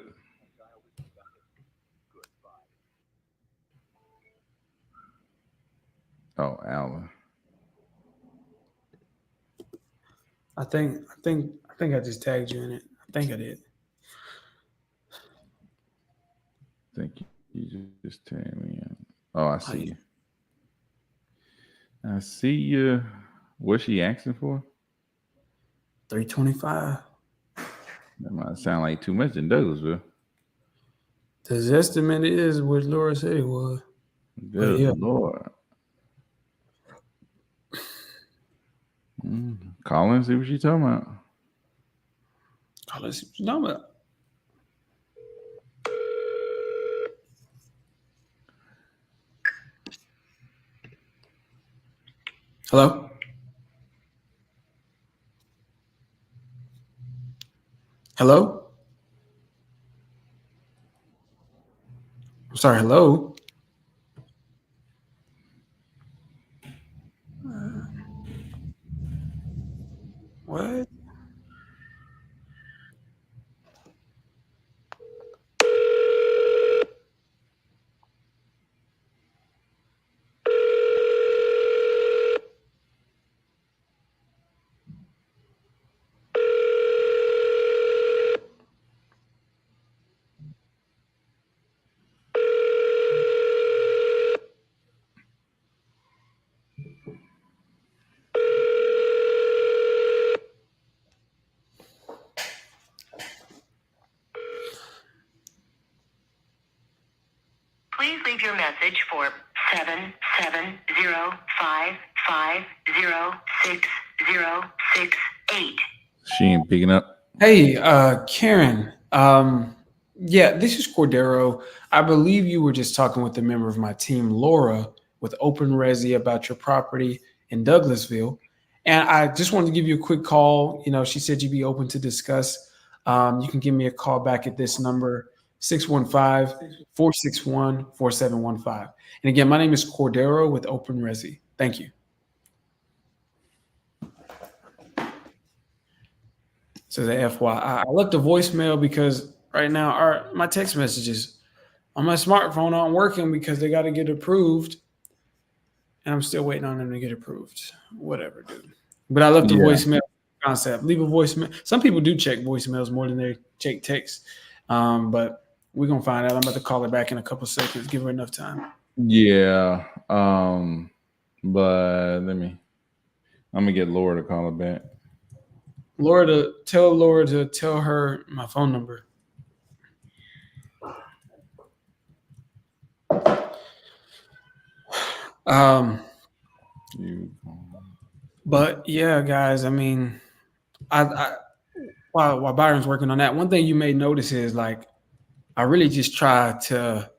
Oh, Allen. I think I just tagged you in it. I think I did. Thank you. You just tagged me in. Oh, I see you. I see you. What's she asking for? 325. That might sound like too much in Douglasville. The estimate is what Laura said it was. Good Lord. Call her and see what she's talking about. Call her and see what she's talking about. Hello? Hello? I'm sorry, hello? What? Please leave your message for 77055060668. She ain't picking up. Hey, Karen. Yeah, this is Cordero. I believe you were just talking with a member of my team, Laura, with Open Resi about your property in Douglasville. And I just wanted to give you a quick call. She said you'd be open to discuss. You can give me a call back at this number, 615-461-4715. And again, my name is Cordero with Open Resi. Thank you. So the FYI, I left a voicemail because right now my text messages on my smartphone aren't working because they got to get approved. And I'm still waiting on them to get approved. Whatever, dude. But I left a voicemail concept. Leave a voicemail. Some people do check voicemails more than they check texts. But we're going to find out. I'm about to call her back in a couple seconds. Give her enough time. Yeah. But I'm going to get Laura to call her back. Laura to tell her my phone number. You But yeah, guys, I mean, I while Byron's working on that, one thing you may notice is like I really just try to.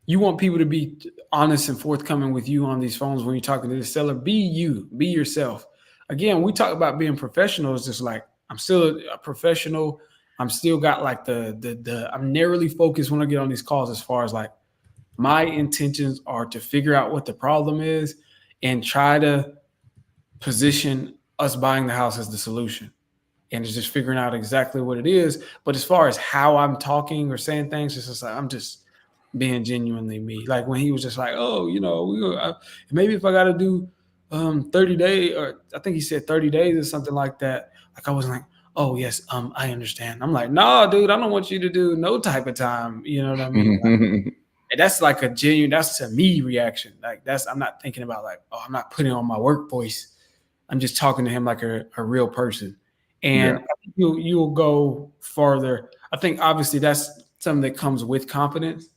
You want people to be honest and forthcoming with you on these phones when you're talking to the seller. Be you, be yourself. Again, we talk about being professionals. Just like I'm still a professional. I'm still got like the I'm narrowly focused when I get on these calls as far as like my intentions are to figure out what the problem is and try to position us buying the house as the solution. And it's just figuring out exactly what it is. But as far as how I'm talking or saying things, it's just like I'm just being genuinely me. Like when he was just like, oh, maybe if I got to do 30 days, or I think he said 30 days or something like that. Like I was like, oh yes, I understand. I'm like, no, dude, I don't want you to do no type of time. You know what I mean? Like, and that's like a genuine, that's a me reaction. Like I'm not thinking about like, oh, I'm not putting on my work voice. I'm just talking to him like a real person. And I think you'll go farther. I think obviously that's something that comes with confidence.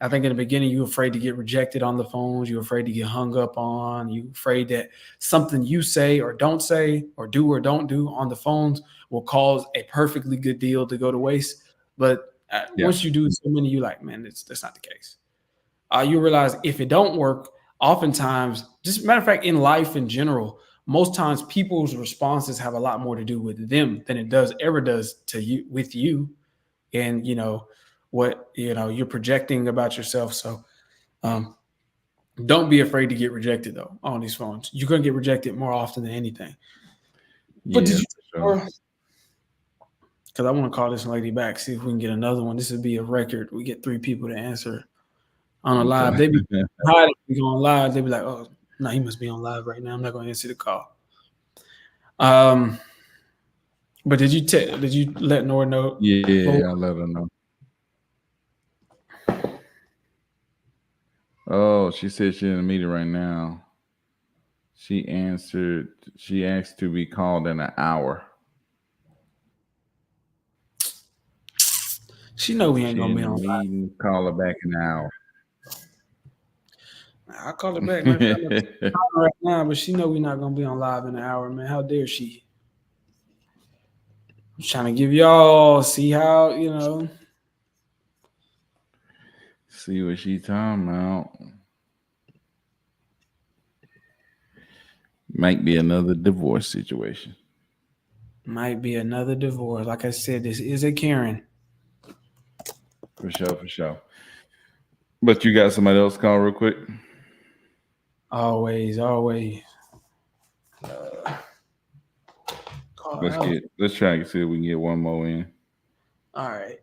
I think in the beginning, you're afraid to get rejected on the phones. You're afraid to get hung up on. You're afraid that something you say or don't say or do or don't do on the phones will cause a perfectly good deal to go to waste. But once you do so many, you're like, man, that's not the case. You realize if it don't work, oftentimes, just matter of fact, in life in general, most times people's responses have a lot more to do with them than it ever does to you with you. And what you're projecting about yourself. So don't be afraid to get rejected though on these phones. You're gonna get rejected more often than anything. But did you because I want to call this lady back, see if we can get another one. This would be a record. We get 3 people to answer on a live. They be hiding going live. They be like, oh no, he must be on live right now. I'm not gonna answer the call. But did you let Nora know? Yeah, I let her know. Oh, she said she's in a meeting right now. She answered. She asked to be called in an hour. She know we ain't gonna be on meeting. Call her back in an hour. I'll call her back, man. Right now, but she know we're not gonna be on live in an hour, man. How dare she? I'm trying to give y'all see how see what she talking about. Might be another divorce situation. Might be another divorce. Like I said, this is a Karen. For sure. But you got somebody else call real quick? Always. Let's try to see if we can get one more in. All right.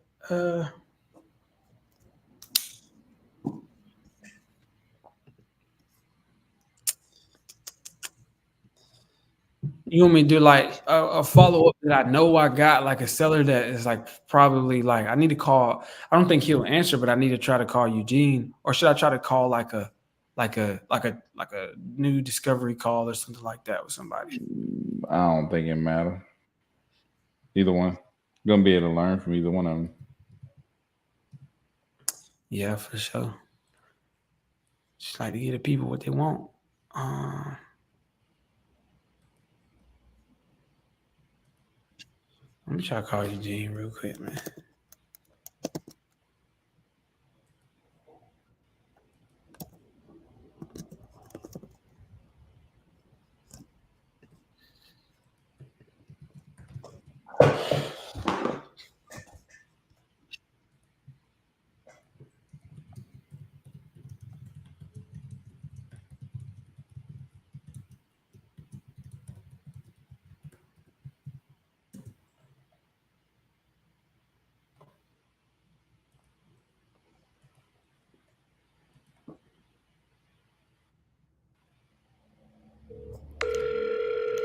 You want me to do like a follow-up that I know I got, like a seller that is like probably like I need to call. I don't think he'll answer, but I need to try to call Eugene, or should I try to call like a new discovery call or something like that with somebody? I don't think it matters. Either one. You're gonna be able to learn from either one of them. Yeah, for sure. Just like to give the people what they want. Let me try to call Eugene real quick, man.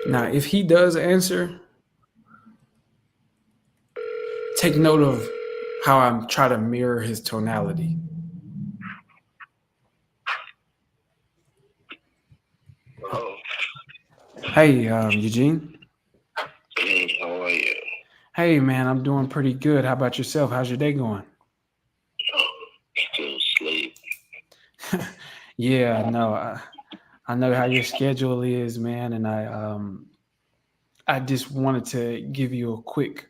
Now, if he does answer, take note of how I'm trying to mirror his tonality. Oh. Hey, Eugene. Hey, how are you? Hey, man, I'm doing pretty good. How about yourself? How's your day going? Still asleep. Yeah, no, I know how your schedule is, man, and I just wanted to give you a quick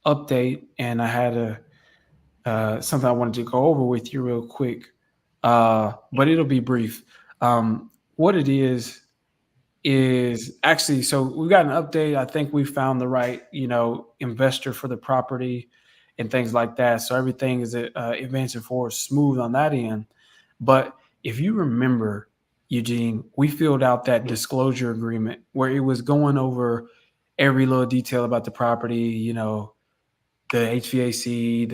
update, and I had something I wanted to go over with you real quick, but it'll be brief. What it is actually, so we got an update. I think we found the right, investor for the property and things like that. So everything is advancing forward smooth on that end. But if you remember, Eugene, we filled out that disclosure agreement where it was going over every little detail about the property, the HVAC,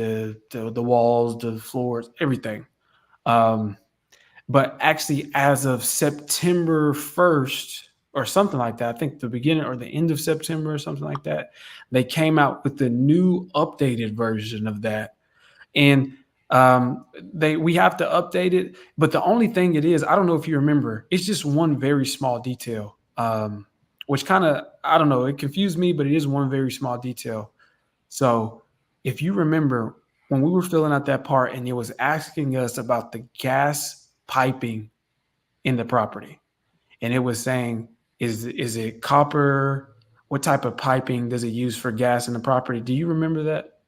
the walls, the floors, everything. Um, but actually, as of September 1st or something like that, I think the beginning or the end of September or something like that, they came out with the new updated version of that. And we have to update it. But the only thing it is, I don't know if you remember, it's just one very small detail, which kind of, I don't know, it confused me, but it is one very small detail. So if you remember when we were filling out that part and it was asking us about the gas piping in the property, and it was saying, is it copper? What type of piping does it use for gas in the property? Do you remember that?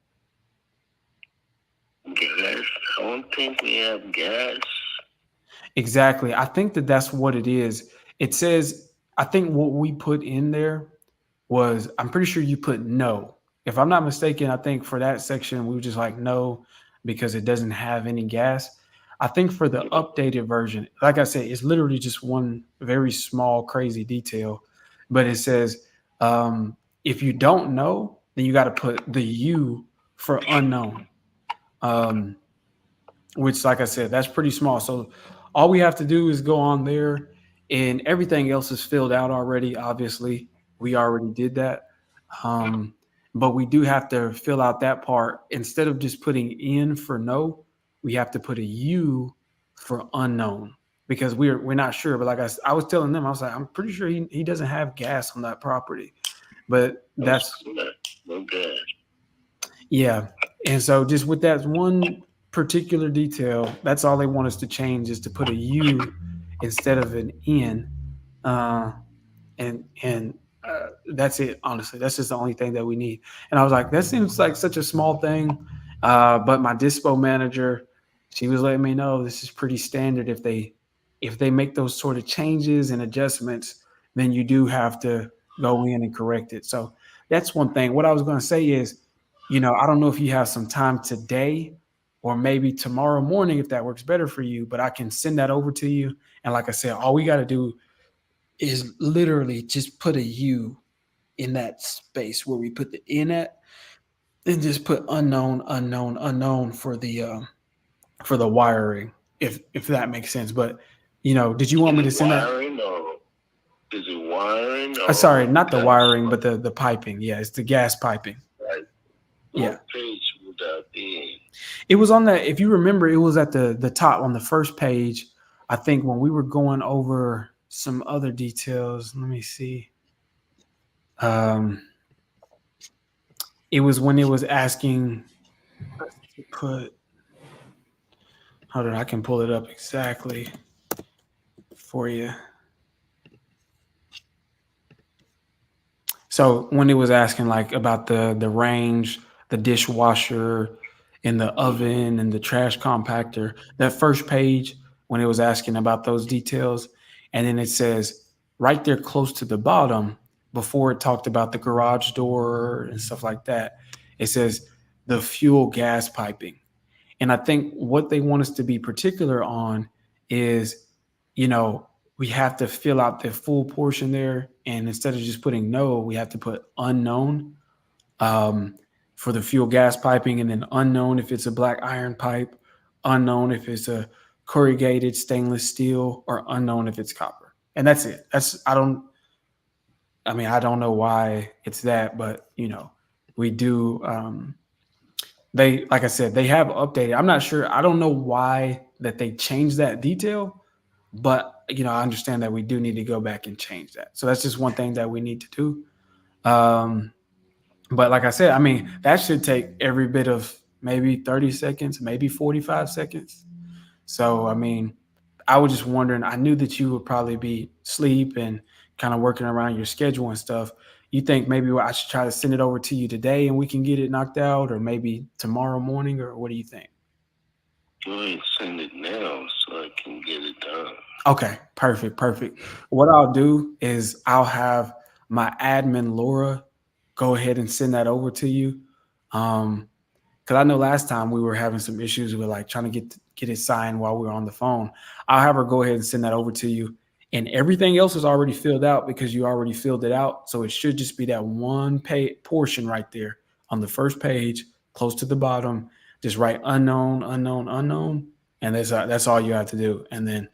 Gas? I don't think we have gas. Exactly. I think that's what it is. It says, I think what we put in there was, I'm pretty sure you put no. If I'm not mistaken, I think for that section, we were just like no, because it doesn't have any gas. I think for the updated version, like I said, it's literally just one very small, crazy detail. But it says, if you don't know, then you got to put the U for unknown. Which, like I said, that's pretty small. So all we have to do is go on there, and everything else is filled out already. Obviously, we already did that. But we do have to fill out that part. Instead of just putting in for no, we have to put a U for unknown, because we're not sure. But like I was telling them, I was like, I'm pretty sure he doesn't have gas on that property. But that's no gas. Yeah. And so just with that one particular detail, that's all they want us to change, is to put a U instead of an N. And that's it. Honestly, that's just the only thing that we need. And I was like, that seems like such a small thing. But my dispo manager, she was letting me know this is pretty standard. If they make those sort of changes and adjustments, then you do have to go in and correct it. So that's one thing. What I was going to say is, I don't know if you have some time today or maybe tomorrow morning, if that works better for you, but I can send that over to you. And like I said, all we got to do is literally just put a U in that space where we put the N at, and just put unknown, unknown, unknown for the wiring, if that makes sense. But did you want me to send that? Is it wiring? Sorry, not the wiring, but the piping. Yeah, it's the gas piping. Right. Yeah. What page would that be? It was on that. If you remember, it was at the top on the first page. I think when we were going over some other details. Let me see. It was when it was asking to put. Hold on, I can pull it up exactly for you. So when it was asking like about the range, the dishwasher, and the oven and the trash compactor, that first page when it was asking about those details, and then it says right there close to the bottom, before it talked about the garage door and stuff like that, it says the fuel gas piping. And I think what they want us to be particular on is, we have to fill out the full portion there. And instead of just putting no, we have to put unknown for the fuel gas piping, and then unknown if it's a black iron pipe, unknown if it's a corrugated stainless steel, or unknown if it's copper. And that's it. I don't know why it's that, but we do. Like I said, they have updated. I'm not sure. I don't know why that they changed that detail, but I understand that we do need to go back and change that. So that's just one thing that we need to do. But like I said, that should take every bit of maybe 30 seconds, maybe 45 seconds. So, I was just wondering, I knew that you would probably be asleep and kind of working around your schedule and stuff. You think maybe I should try to send it over to you today and we can get it knocked out, or maybe tomorrow morning, or what do you think? Go ahead and send it now so I can get it done. Okay, perfect. What I'll do is I'll have my admin Laura go ahead and send that over to you. Because I know last time we were having some issues with like trying to get it signed while we were on the phone. I'll have her go ahead and send that over to you. And everything else is already filled out because you already filled it out. So it should just be that one portion right there on the first page, close to the bottom. Just write unknown, and that's all you have to do. And then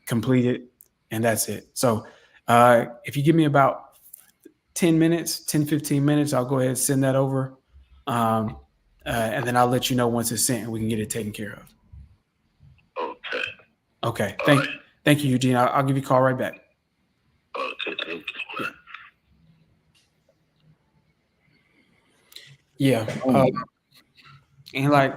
complete it, and that's it. So if you give me about 10 minutes, 10, 15 minutes, I'll go ahead and send that over. And then I'll let you know once it's sent and we can get it taken care of. Okay. Thank you, Eugene. I'll give you a call right back. Okay, thank you. Yeah. And like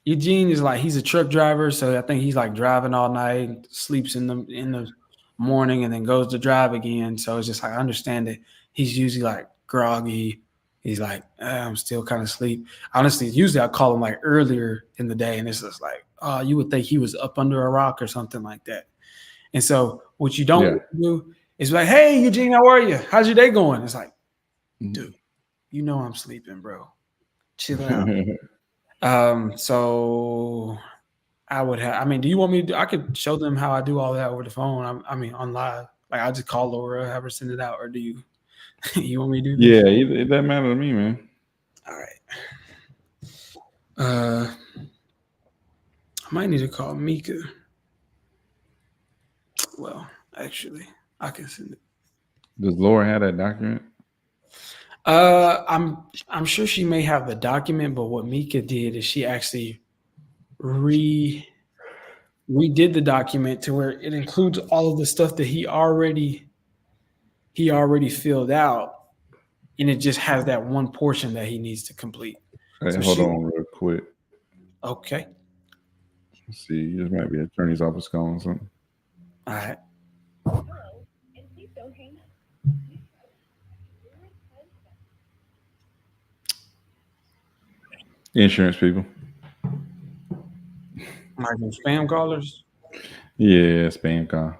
Eugene is like, he's a truck driver, so I think he's like driving all night, sleeps in the morning, and then goes to drive again. So it's just like, I understand that he's usually like groggy. He's like, I'm still kind of asleep. Honestly, usually I call him like earlier in the day, and it's just like, oh, you would think he was up under a rock or something like that. And so what you don't do is like, hey, Eugene, how are you? How's your day going? It's like, dude, you know I'm sleeping, bro. Chill out. So I would have, I mean, do you want me to, I could show them how I do all that over the phone. I mean, on live. Like, I'll just call Laura, have her send it out, or do you want me to do this? Yeah, it doesn't matter to me, man. All right. I might need to call Mika. Well, actually, I can send it. Does Laura have that document? I'm sure she may have the document, but what Mika did is she actually redid the document to where it includes all of the stuff that he already filled out, and it just has that one portion that he needs to complete. Hey, hold on real quick. Okay. Let's see. This might be an attorney's office calling or something. All right. Insurance people. Like spam callers? Yeah, spam call.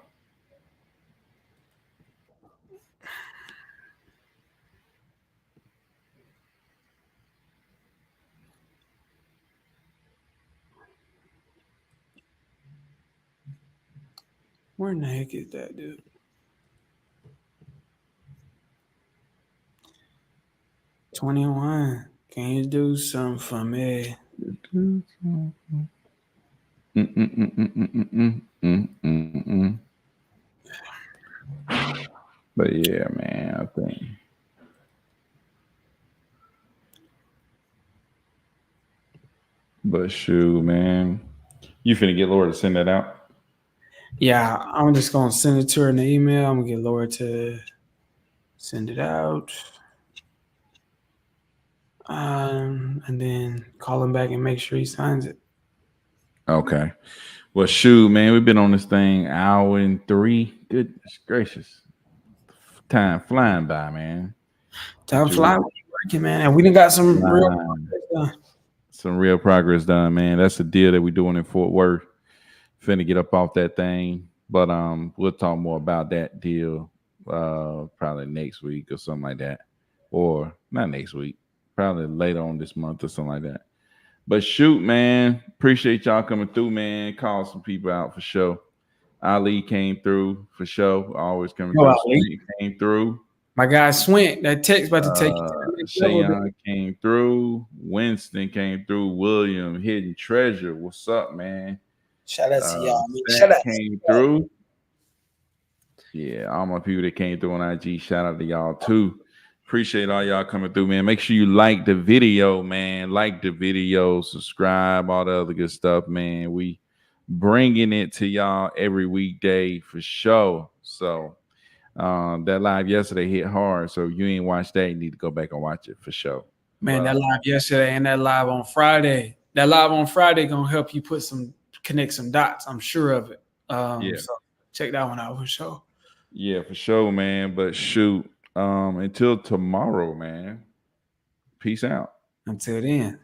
Where in the heck is that, dude? $21. Can you do something for me? But yeah, man, I think. But shoot, man, you finna get Laura to send that out? Yeah, I'm just gonna send it to her in the email. I'm gonna get Laura to send it out. And then call him back and make sure he signs it. Okay. Well, shoot, man, we've been on this thing hour and 3. Goodness gracious. Time flying by, man. Time flying working, man. And we done got some real progress done, man. That's the deal that we're doing in Fort Worth. Finna get up off that thing. But we'll talk more about that deal probably next week or something like that. Or not next week. Probably later on this month or something like that. But shoot, man, appreciate y'all coming through, man. Call some people out for sure. Ali came through for sure. Always coming through. Swint came through. My guy Swint, that text about to take Shayon came through. Winston came through. William, Hidden Treasure. What's up, man? Shout out to y'all. Shout out came through. Yeah, all my people that came through on IG. Shout out to y'all too. Appreciate all y'all coming through, man. Make sure you like the video, man. Like the video, subscribe, all the other good stuff, man. We bringing it to y'all every weekday for sure. So that live yesterday hit hard. So if you ain't watched that, you need to go back and watch it for sure. Man, that live yesterday and that live on Friday. That live on Friday gonna help you connect some dots. I'm sure of it. Yeah. So check that one out for sure. Yeah, for sure, man. But shoot, until tomorrow, man. Peace out. Until then.